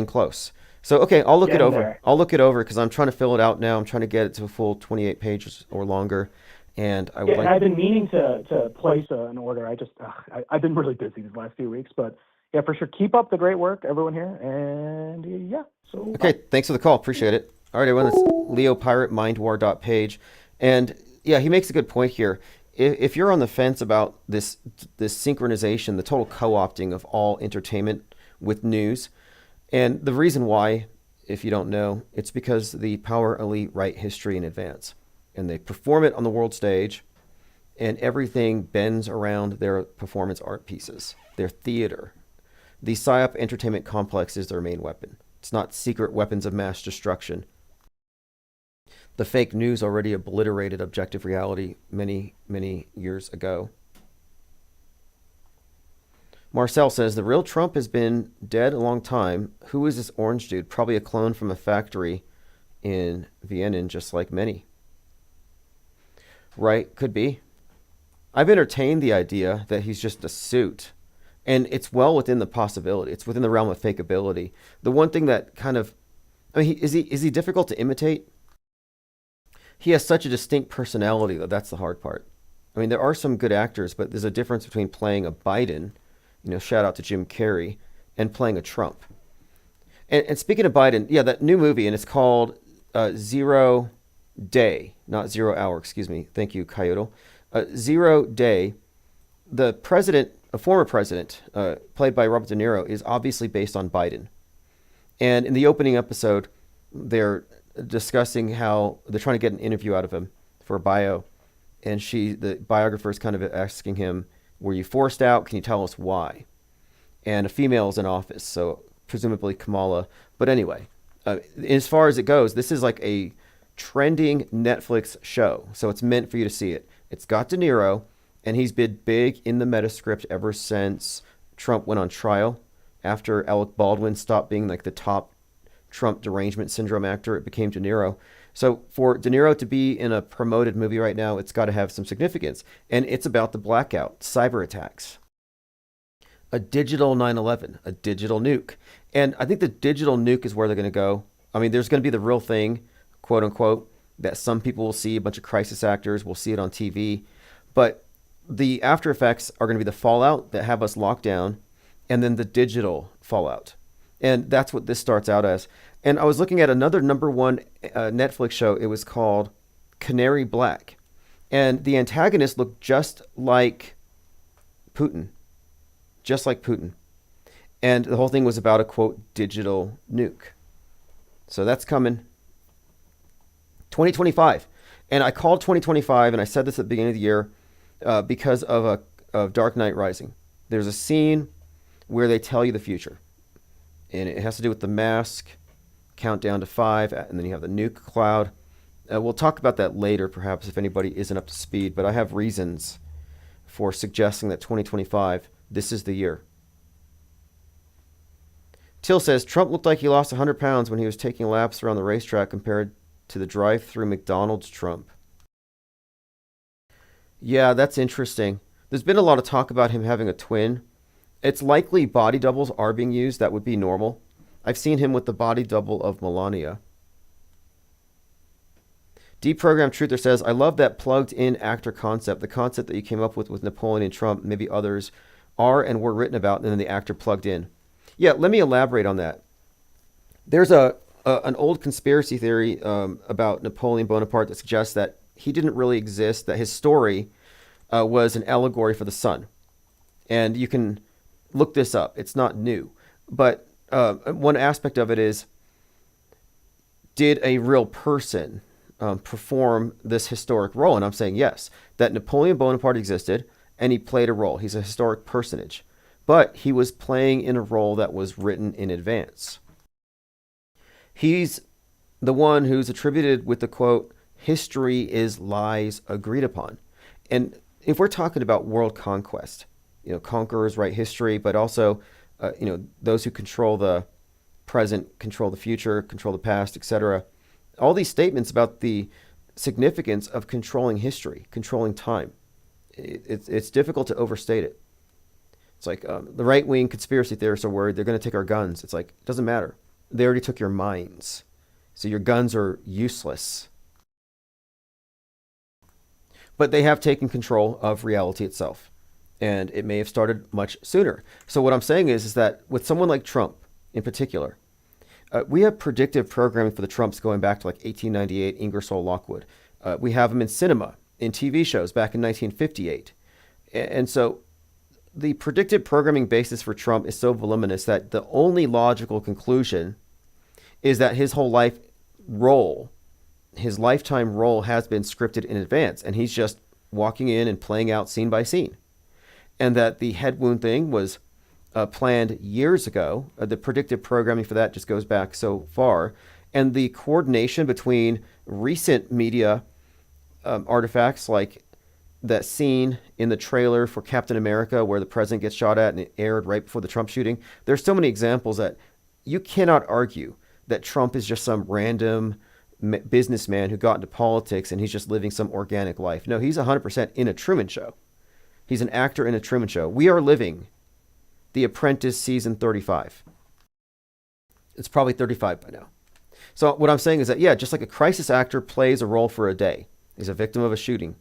close. So okay, I'll look it over. There. I'll look it over because I'm trying to fill it out now. I'm trying to get it to a full 28 pages or longer. And I would and I've been meaning to place an order. I've been really busy these last few weeks, but yeah, for sure. Keep up the great work, everyone here. And yeah. So okay, thanks for the call. Appreciate it. All right, everyone. That's Leo Pirate, mindwar.page. And yeah, he makes a good point here. If you're on the fence about this synchronization, the total co-opting of all entertainment with news, and the reason why, if you don't know, it's because the power elite write history in advance, and they perform it on the world stage, and everything bends around their performance art pieces, their theater. The PSYOP entertainment complex is their main weapon. It's not secret weapons of mass destruction. The fake news already obliterated objective reality many, many years ago. Marcel says, the real Trump has been dead a long time. Who is this orange dude? Probably a clone from a factory in Vienna, just like many. Right, could be. I've entertained the idea that he's just a suit. And it's well within the possibility. It's within the realm of fakeability. The one thing that kind of, is he difficult to imitate? He has such a distinct personality that's the hard part. I mean, there are some good actors, but there's a difference between playing a Biden, shout out to Jim Carrey, and playing a Trump. And speaking of Biden, yeah, that new movie, and it's called Zero Day, not 0 Hour, excuse me. Thank you, Coyote. 0 Day, the president, a former president, played by Robert De Niro, is obviously based on Biden. And in the opening episode, they're discussing how they're trying to get an interview out of him for a bio. And the biographer is kind of asking him, were you forced out? Can you tell us why? And a female is in office, so presumably Kamala. But anyway, as far as it goes, this is like a trending Netflix show. So it's meant for you to see it. It's got De Niro, and he's been big in the Metascript ever since Trump went on trial. After Alec Baldwin stopped being like the top Trump derangement syndrome actor, it became De Niro. So for De Niro to be in a promoted movie right now, it's got to have some significance. And it's about the blackout, cyber attacks, a digital 9/11, a digital nuke. And I think the digital nuke is where they're going to go. I mean, there's going to be the real thing, quote unquote, that some people will see, a bunch of crisis actors will see it on TV. But the after effects are going to be the fallout that have us locked down, and then the digital fallout. And that's what this starts out as. And I was looking at another number one Netflix show. It was called Canary Black. And the antagonist looked just like Putin. Just like Putin. And the whole thing was about a, quote, digital nuke. So that's coming. 2025. And I called 2025, and I said this at the beginning of the year because of Dark Knight Rising. There's a scene where they tell you the future. And it has to do with the mask, countdown to 5, and then you have the nuke cloud. We'll talk about that later, perhaps, if anybody isn't up to speed. But I have reasons for suggesting that 2025, this is the year. Till says, Trump looked like he lost 100 pounds when he was taking laps around the racetrack compared to the drive-through McDonald's Trump. Yeah, that's interesting. There's been a lot of talk about him having a twin. It's likely body doubles are being used. That would be normal. I've seen him with the body double of Melania. Deprogrammed Truther says, I love that plugged-in actor concept. The concept that you came up with Napoleon and Trump, maybe others, are and were written about, and then the actor plugged in. Yeah, let me elaborate on that. There's an old conspiracy theory about Napoleon Bonaparte that suggests that he didn't really exist, that his story was an allegory for the sun. And you can look this up. It's not new. But one aspect of it is, did a real person perform this historic role? And I'm saying yes, that Napoleon Bonaparte existed and he played a role. He's a historic personage. But he was playing in a role that was written in advance. He's the one who's attributed with the quote, history is lies agreed upon. And if we're talking about world conquest, conquerors write history, but also, those who control the present, control the future, control the past, etc. All these statements about the significance of controlling history, controlling time. It's difficult to overstate it. It's like the right-wing conspiracy theorists are worried they're going to take our guns. It's like, it doesn't matter. They already took your minds. So your guns are useless. But they have taken control of reality itself. And it may have started much sooner. So what I'm saying is that with someone like Trump in particular, we have predictive programming for the Trumps going back to like 1898, Ingersoll Lockwood. We have them in cinema, in TV shows back in 1958. And so the predictive programming basis for Trump is so voluminous that the only logical conclusion is that his whole life role, his lifetime role has been scripted in advance, and he's just walking in and playing out scene by scene. And that the head wound thing was planned years ago. The predictive programming for that just goes back so far. And the coordination between recent media artifacts like that scene in the trailer for Captain America where the president gets shot at and it aired right before the Trump shooting. There's so many examples that you cannot argue that Trump is just some random businessman who got into politics and he's just living some organic life. No, he's 100% in a Truman Show. He's an actor in a Truman Show. We are living The Apprentice season 35. It's probably 35 by now. So what I'm saying is that, yeah, just like a crisis actor plays a role for a day, he's a victim of a shooting,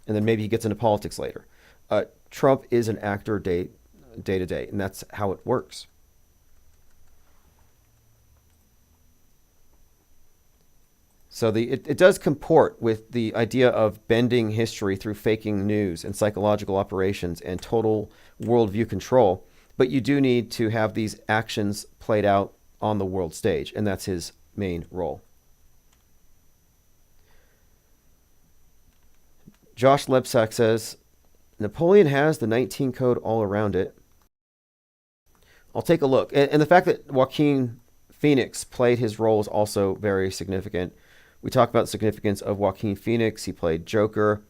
and then maybe he gets into politics later. Trump is an actor day to day, and that's how it works. So it does comport with the idea of bending history through faking news and psychological operations and total worldview control. But you do need to have these actions played out on the world stage, and that's his main role. Josh Lebsack says, Napoleon has the 19 code all around it. I'll take a look. And the fact that Joaquin Phoenix played his role is also very significant. We talk about the significance of Joaquin Phoenix. He played Joker,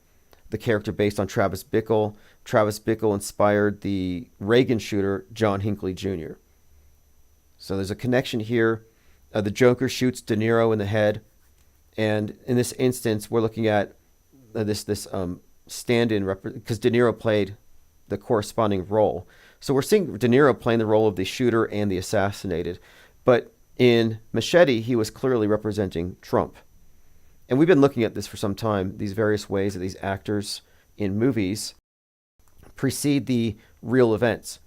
the character based on Travis Bickle. Travis Bickle inspired the Reagan shooter, John Hinckley Jr. So there's a connection here. The Joker shoots De Niro in the head. And in this instance, we're looking at this stand-in, because De Niro played the corresponding role. So we're seeing De Niro playing the role of the shooter and the assassinated. But in Machete, he was clearly representing Trump. And we've been looking at this for some time, these various ways that these actors in movies precede the real events.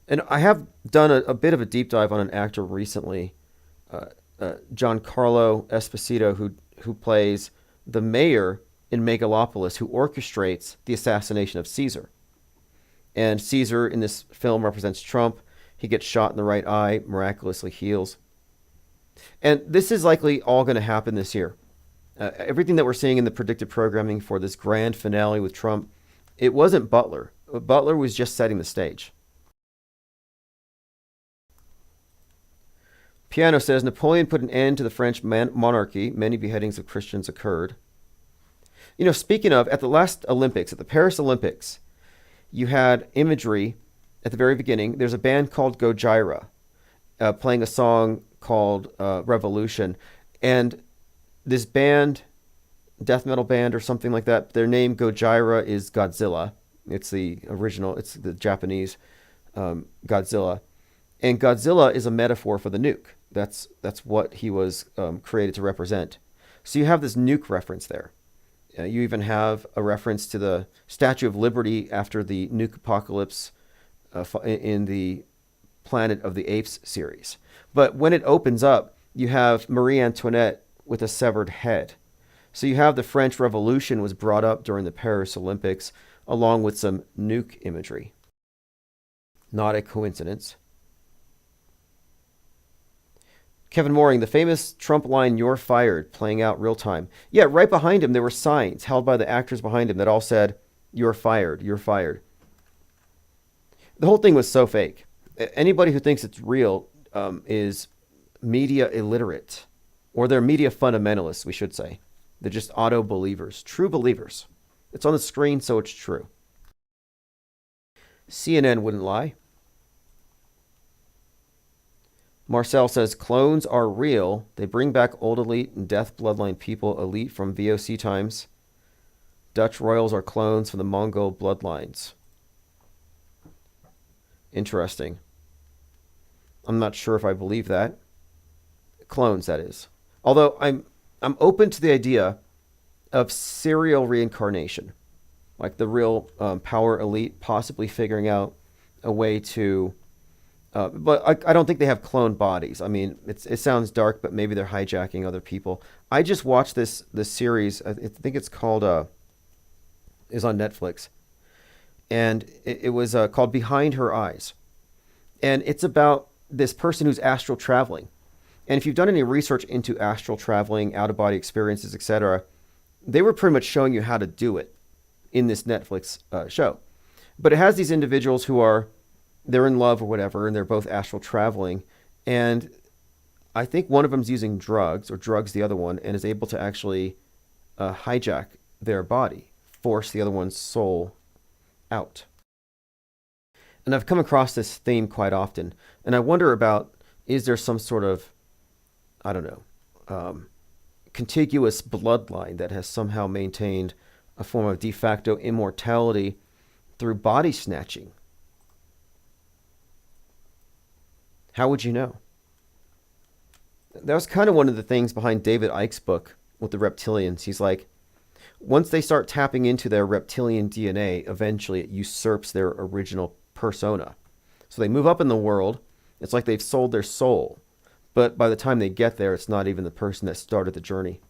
And I have done a bit of a deep dive on an actor recently, Giancarlo Esposito, who plays the mayor in Megalopolis, who orchestrates the assassination of Caesar. And Caesar in this film represents Trump. He gets shot in the right eye, miraculously heals. And this is likely all going to happen this year. Everything that we're seeing in the predictive programming for this grand finale with Trump, it wasn't Butler. Butler was just setting the stage. Piano says, Napoleon put an end to the French monarchy. Many beheadings of Christians occurred. You know, speaking of, at the last Olympics, at the Paris Olympics, you had imagery at the very beginning. There's a band called Gojira playing a song called Revolution. And this band, death metal band or something like that, their name Gojira is Godzilla. It's the original, it's the Japanese Godzilla. And Godzilla is a metaphor for the nuke. That's what he was created to represent. So you have this nuke reference there. You even have a reference to the Statue of Liberty after the nuke apocalypse in the Planet of the Apes series. But when it opens up, you have Marie Antoinette with a severed head. So you have the French Revolution was brought up during the Paris Olympics along with some nuke imagery. Not a coincidence. Kevin Mooring, the famous Trump line, "You're fired," playing out real time. Yeah, right behind him, there were signs held by the actors behind him that all said, "You're fired, you're fired." The whole thing was so fake. Anybody who thinks it's real is media illiterate, or they're media fundamentalists, we should say. They're just auto-believers, true believers. It's on the screen, so it's true. CNN wouldn't lie. Marcel says, clones are real. They bring back old elite and death bloodline people, elite from VOC times. Dutch royals are clones from the Mongol bloodlines. Interesting. I'm not sure if I believe that. Clones, that is. Although I'm open to the idea of serial reincarnation. Like the real power elite possibly figuring out a way to... but I don't think they have clone bodies. I mean, it sounds dark, but maybe they're hijacking other people. I just watched this series. I think it's called is on Netflix, and it was called Behind Her Eyes, and it's about this person who's astral traveling. And if you've done any research into astral traveling, out of body experiences, etc., they were pretty much showing you how to do it in this Netflix show. But it has these individuals who are they're in love or whatever, and they're both astral traveling. And I think one of them's using drugs, or drugs the other one, and is able to actually hijack their body, force the other one's soul out. And I've come across this theme quite often. And I wonder about, is there some sort of, I don't know, contiguous bloodline that has somehow maintained a form of de facto immortality through body snatching? How would you know? That was kind of one of the things behind David Icke's book with the reptilians. He's like, once they start tapping into their reptilian DNA, eventually it usurps their original persona. So they move up in the world. It's like they've sold their soul. But by the time they get there, it's not even the person that started the journey.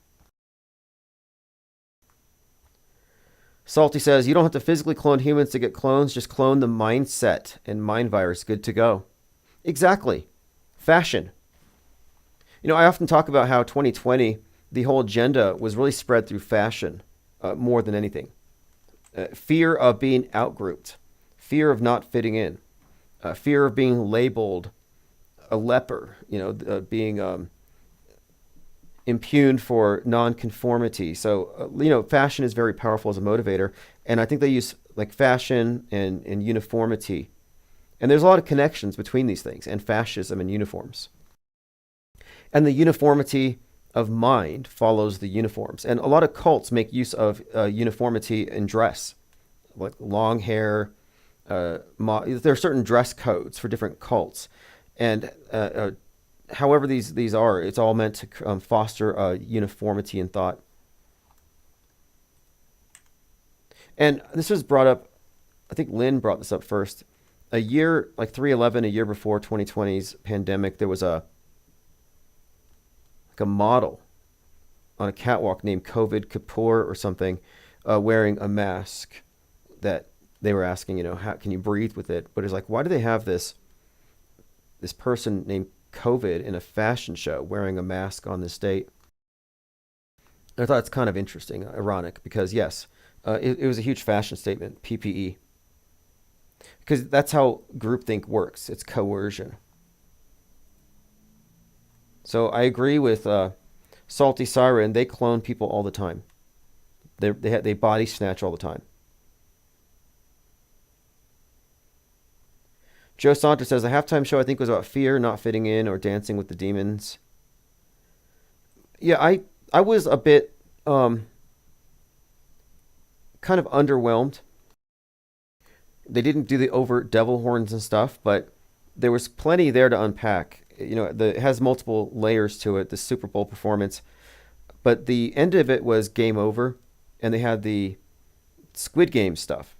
Salty says, you don't have to physically clone humans to get clones. Just clone the mindset and mind virus. Good to go. Exactly. Fashion. You know, I often talk about how 2020, the whole agenda was really spread through fashion more than anything. Fear of being outgrouped. Fear of not fitting in. Fear of being labeled a leper, being impugned for nonconformity. So, fashion is very powerful as a motivator. And I think they use like fashion and uniformity. And there's a lot of connections between these things and fascism and uniforms. And the uniformity of mind follows the uniforms. And a lot of cults make use of uniformity in dress, like long hair. There are certain dress codes for different cults. And however these are, it's all meant to foster uniformity in thought. And this was brought up I think Lynn brought this up first. A year, like 311, a year before 2020's pandemic, there was a model on a catwalk named COVID Kapoor or something, wearing a mask that they were asking, how can you breathe with it? But it's like, why do they have this person named COVID in a fashion show wearing a mask on this date? I thought it's kind of interesting, ironic, because yes, it was a huge fashion statement, PPE, because that's how groupthink works. It's coercion. So I agree with Salty Siren. They clone people all the time. They body snatch all the time. Joe Saunders says the halftime show I think was about fear, not fitting in, or dancing with the demons. Yeah, I was a bit kind of underwhelmed. They didn't do the overt devil horns and stuff, but there was plenty there to unpack. It has multiple layers to it, the Super Bowl performance. But the end of it was game over, and they had the Squid Game stuff.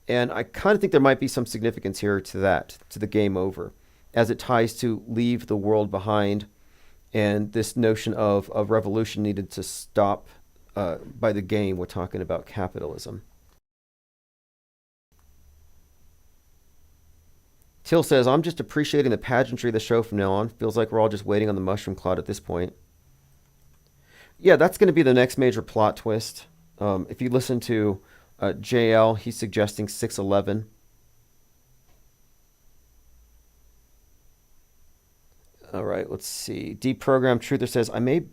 And I kind of think there might be some significance here to that, to the game over, as it ties to leave the world behind and this notion of revolution needed to stop by the game. We're talking about capitalism. Till says, I'm just appreciating the pageantry of the show from now on. Feels like we're all just waiting on the mushroom cloud at this point. Yeah, that's going to be the next major plot twist. If you listen to JL, he's suggesting 611. All right, let's see. Deprogrammed Truther says, I may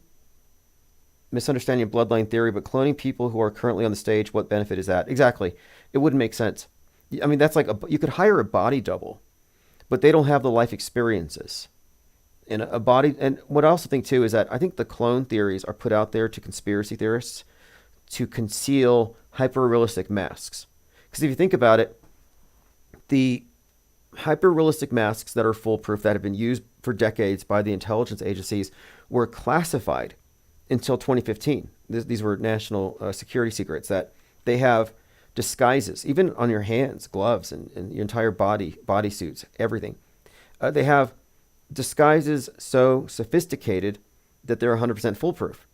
misunderstand your bloodline theory, but cloning people who are currently on the stage, what benefit is that? Exactly. It wouldn't make sense. I mean, that's like, you could hire a body double, but they don't have the life experiences. And a body, and what I also think too is that I think the clone theories are put out there to conspiracy theorists to conceal hyper-realistic masks. Because if you think about it, the hyper-realistic masks that are foolproof, that have been used for decades by the intelligence agencies, were classified until 2015. These were national security secrets, that they have disguises, even on your hands, gloves, and your entire body, bodysuits, everything. They have disguises so sophisticated that they're 100% foolproof.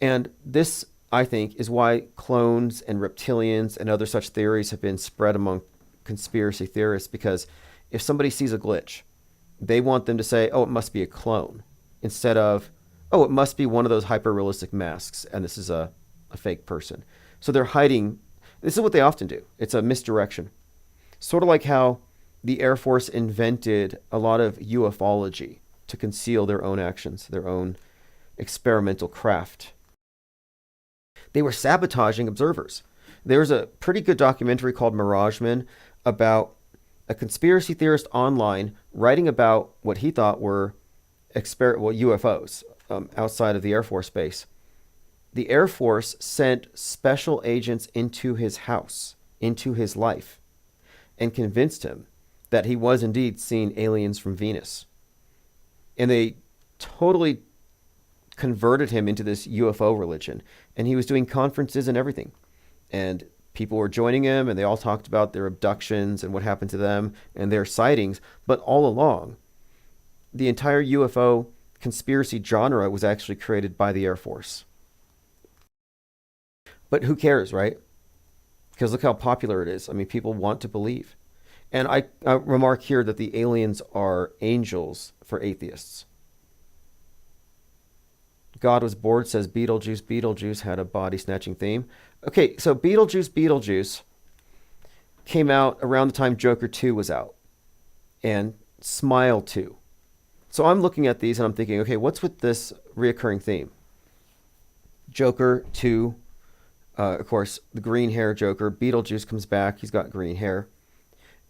And this, I think, is why clones and reptilians and other such theories have been spread among conspiracy theorists, because if somebody sees a glitch, they want them to say, oh, it must be a clone, instead of, oh, it must be one of those hyper-realistic masks, and this is a fake person. So they're hiding. This is what they often do. It's a misdirection. Sort of like how the Air Force invented a lot of ufology to conceal their own actions, their own experimental craft. They were sabotaging observers. There's a pretty good documentary called Mirageman about a conspiracy theorist online writing about what he thought were UFOs outside of the Air Force base. The Air Force sent special agents into his house, into his life, and convinced him that he was indeed seeing aliens from Venus. And they totally converted him into this UFO religion. And he was doing conferences and everything. And people were joining him, and they all talked about their abductions and what happened to them and their sightings. But all along, the entire UFO conspiracy genre was actually created by the Air Force. But who cares, right? Because look how popular it is. I mean, people want to believe. And I remark here that the aliens are angels for atheists. God was bored says Beetlejuice. Beetlejuice had a body snatching theme. Okay, so Beetlejuice came out around the time Joker 2 was out, and Smile 2. So I'm looking at these and I'm thinking, okay, what's with this reoccurring theme? Joker 2, of course, the green hair Joker. Beetlejuice comes back. He's got green hair.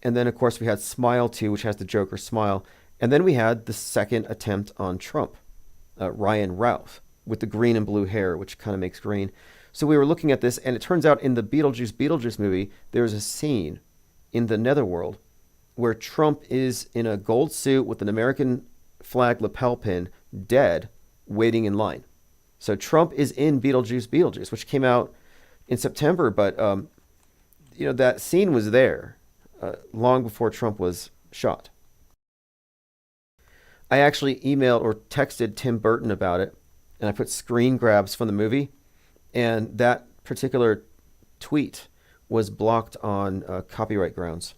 And then, of course, we had Smile 2, which has the Joker smile. And then we had the second attempt on Trump, Ryan Ralph, with the green and blue hair, which kind of makes green. So we were looking at this, and it turns out in the Beetlejuice movie, there's a scene in the netherworld where Trump is in a gold suit with an American flag lapel pin, dead, waiting in line. So Trump is in Beetlejuice, which came out in September, but that scene was there long before Trump was shot. I actually emailed or texted Tim Burton about it, and I put screen grabs from the movie, and that particular tweet was blocked on copyright grounds.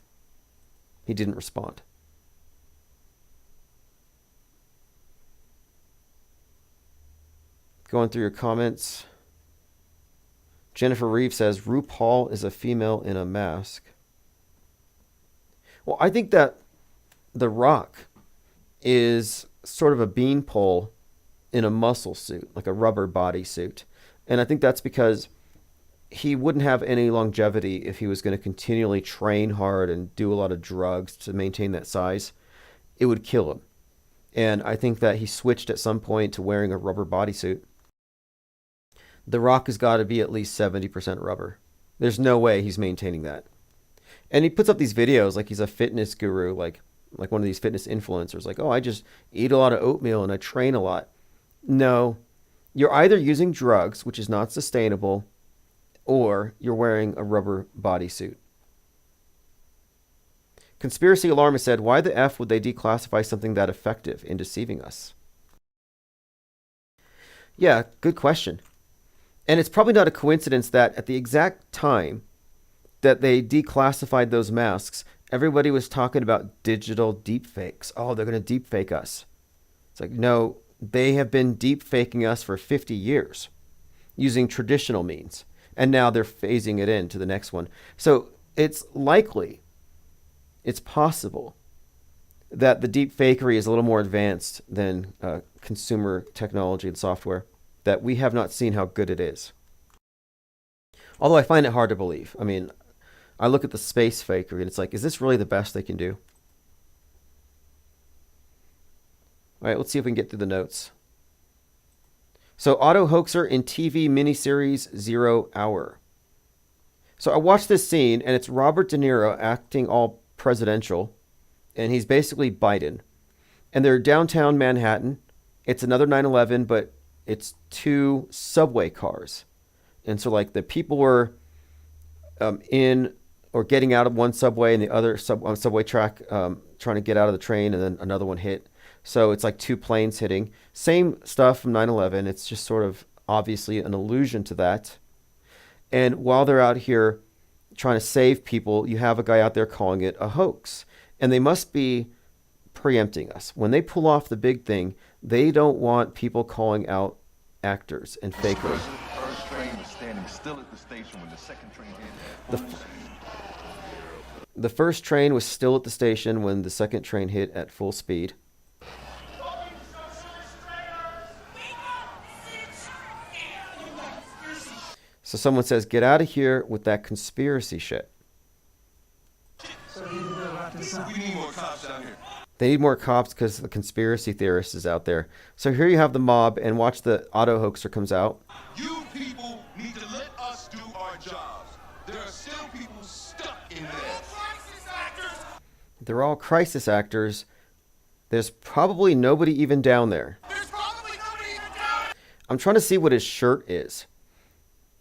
He didn't respond. Going through your comments. Jennifer Reeve says, RuPaul is a female in a mask. Well, I think that The Rock is sort of a beanpole in a muscle suit, like a rubber body suit. And I think that's because he wouldn't have any longevity if he was going to continually train hard and do a lot of drugs to maintain that size. It would kill him. And I think that he switched at some point to wearing a rubber bodysuit. The Rock has got to be at least 70% rubber. There's no way he's maintaining that. And he puts up these videos like he's a fitness guru, like one of these fitness influencers, like, oh, I just eat a lot of oatmeal and I train a lot. No, you're either using drugs, which is not sustainable, or you're wearing a rubber bodysuit. Conspiracy Alarmist said, why the F would they declassify something that effective in deceiving us? Yeah, good question. And it's probably not a coincidence that at the exact time that they declassified those masks, everybody was talking about digital deepfakes. Oh, they're going to deepfake us. It's like, no, they have been deepfaking us for 50 years using traditional means. And now they're phasing it in to the next one. So it's likely, it's possible that the deepfakery is a little more advanced than consumer technology and software, that we have not seen how good it is. Although I find it hard to believe. I mean, I look at the space fakery and it's like, is this really the best they can do? All right, let's see if we can get through the notes. So, auto-hoaxer in TV miniseries 0 Hour. So I watched this scene, and it's Robert De Niro acting all presidential, and he's basically Biden. And they're downtown Manhattan. It's another 9/11, but it's 2 subway cars. And so, like, the people were in or getting out of one subway and the other subway track trying to get out of the train, and then another one hit. So it's like 2 planes hitting. Same stuff from 9/11. It's just sort of obviously an allusion to that. And while they're out here trying to save people, you have a guy out there calling it a hoax. And they must be preempting us. When they pull off the big thing, they don't want people calling out actors and fakery. First train was standing still at the station when the second train hit. The first train was still at the station when the second train hit at full speed. So someone says, get out of here with that conspiracy shit. We need more cops out here. They need more cops because the conspiracy theorist is out there. So here you have the mob, and watch the auto-hoaxer comes out. You people need to let us do our jobs. There are still people stuck in there. They're all crisis actors. There's probably nobody even down there. I'm trying to see what his shirt is.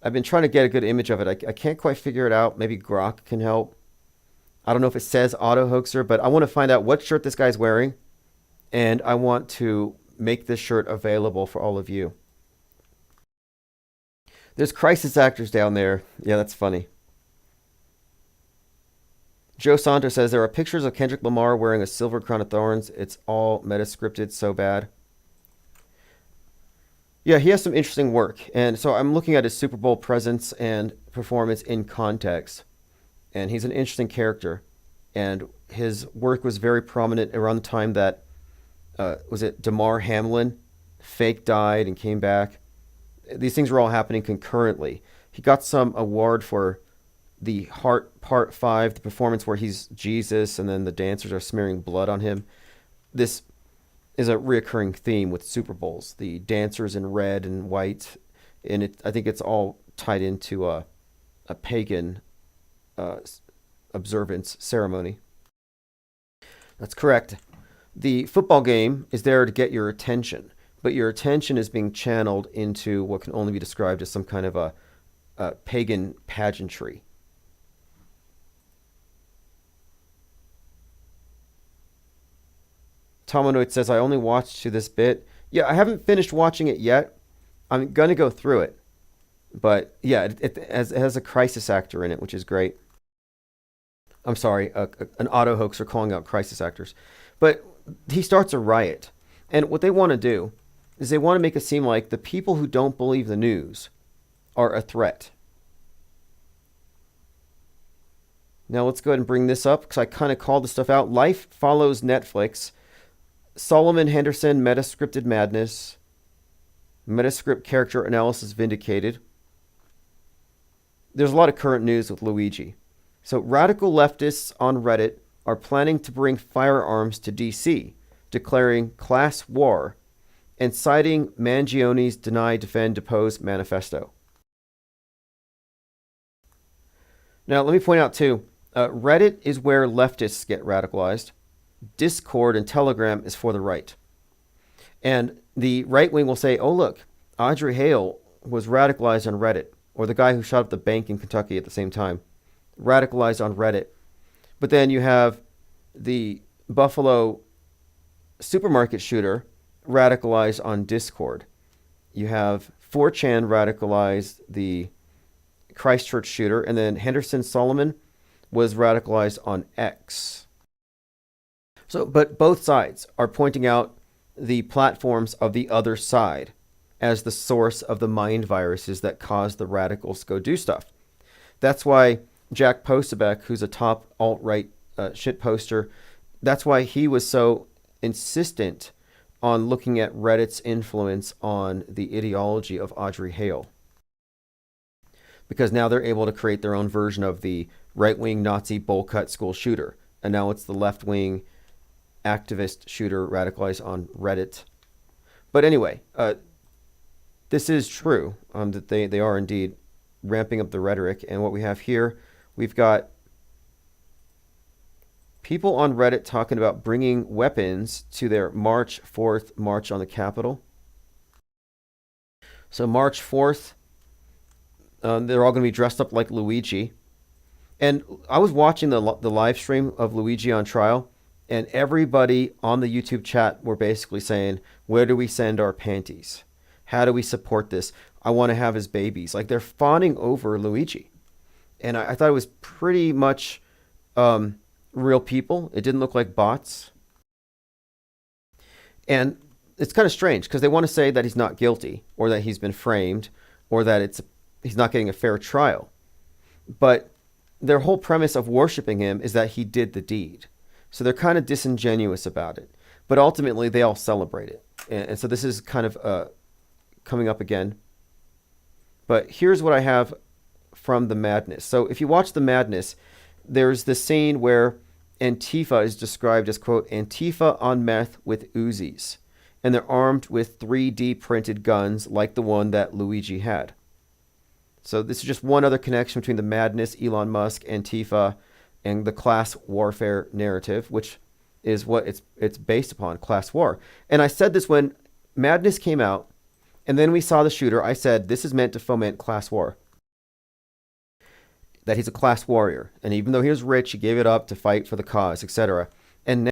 I've been trying to get a good image of it. I can't quite figure it out. Maybe Grok can help. I don't know if it says auto-hoaxer, but I want to find out what shirt this guy's wearing. And I want to make this shirt available for all of you. There's crisis actors down there. Yeah, that's funny. Joe Santos says, there are pictures of Kendrick Lamar wearing a silver crown of thorns. It's all metascripted so bad. Yeah, he has some interesting work. And so I'm looking at his Super Bowl presence and performance in context. And he's an interesting character. And his work was very prominent around the time that, was it Damar Hamlin fake died and came back. These things were all happening concurrently. He got some award for the Heart Part 5, the performance where he's Jesus and then the dancers are smearing blood on him. This is a reoccurring theme with Super Bowls. The dancers in red and white. And I think it's all tied into a pagan observance ceremony. That's correct. The football game is there to get your attention, but your attention is being channeled into what can only be described as some kind of a pagan pageantry. Tomanoid says, I only watched to this bit. Yeah, I haven't finished watching it yet. I'm going to go through it. But yeah, it has a crisis actor in it, which is great. I'm sorry, an auto-hoaxer calling out crisis actors. But he starts a riot. And what they want to do is they want to make it seem like the people who don't believe the news are a threat. Now let's go ahead and bring this up because I kind of called this stuff out. Life follows Netflix. Solomon Henderson, Metascripted Madness. Metascript character analysis vindicated. There's a lot of current news with Luigi. So radical leftists on Reddit are planning to bring firearms to DC, declaring class war, and citing Mangione's Deny, Defend, Depose manifesto. Now, let me point out, too, Reddit is where leftists get radicalized. Discord and Telegram is for the right. And the right wing will say, oh, look, Audrey Hale was radicalized on Reddit, or the guy who shot up the bank in Kentucky at the same time, radicalized on Reddit. But then you have the Buffalo supermarket shooter radicalized on Discord. You have 4chan radicalized the Christchurch shooter, and then Henderson Solomon was radicalized on X. So, but both sides are pointing out the platforms of the other side as the source of the mind viruses that cause the radicals to go do stuff. That's why Jack Posobiec, who's a top alt-right shit poster, that's why he was so insistent on looking at Reddit's influence on the ideology of Audrey Hale. Because now they're able to create their own version of the right-wing Nazi bowl-cut school shooter. And now it's the left-wing activist shooter radicalized on Reddit. But anyway, this is true, that they are indeed ramping up the rhetoric. And what we have here, we've got people on Reddit talking about bringing weapons to their March 4th march on the Capitol. So March 4th, they're all going to be dressed up like Luigi. And I was watching the live stream of Luigi on trial, and everybody on the YouTube chat were basically saying, where do we send our panties? How do we support this? I want to have his babies. Like, they're fawning over Luigi. And I thought it was pretty much real people. It didn't look like bots. And it's kind of strange because they want to say that he's not guilty, or that he's been framed, or that he's not getting a fair trial. But their whole premise of worshiping him is that he did the deed. So they're kind of disingenuous about it. But ultimately, they all celebrate it. And so this is kind of coming up again. But here's what I have from the madness. So if you watch the madness, there's the scene where Antifa is described as, quote, Antifa on meth with Uzis. And they're armed with 3D printed guns like the one that Luigi had. So this is just one other connection between the madness, Elon Musk, Antifa, and the class warfare narrative, which is what it's based upon, class war. And I said this when madness came out, and then we saw the shooter. I said, this is meant to foment class war. That he's a class warrior. And even though he was rich, he gave it up to fight for the cause, etc. And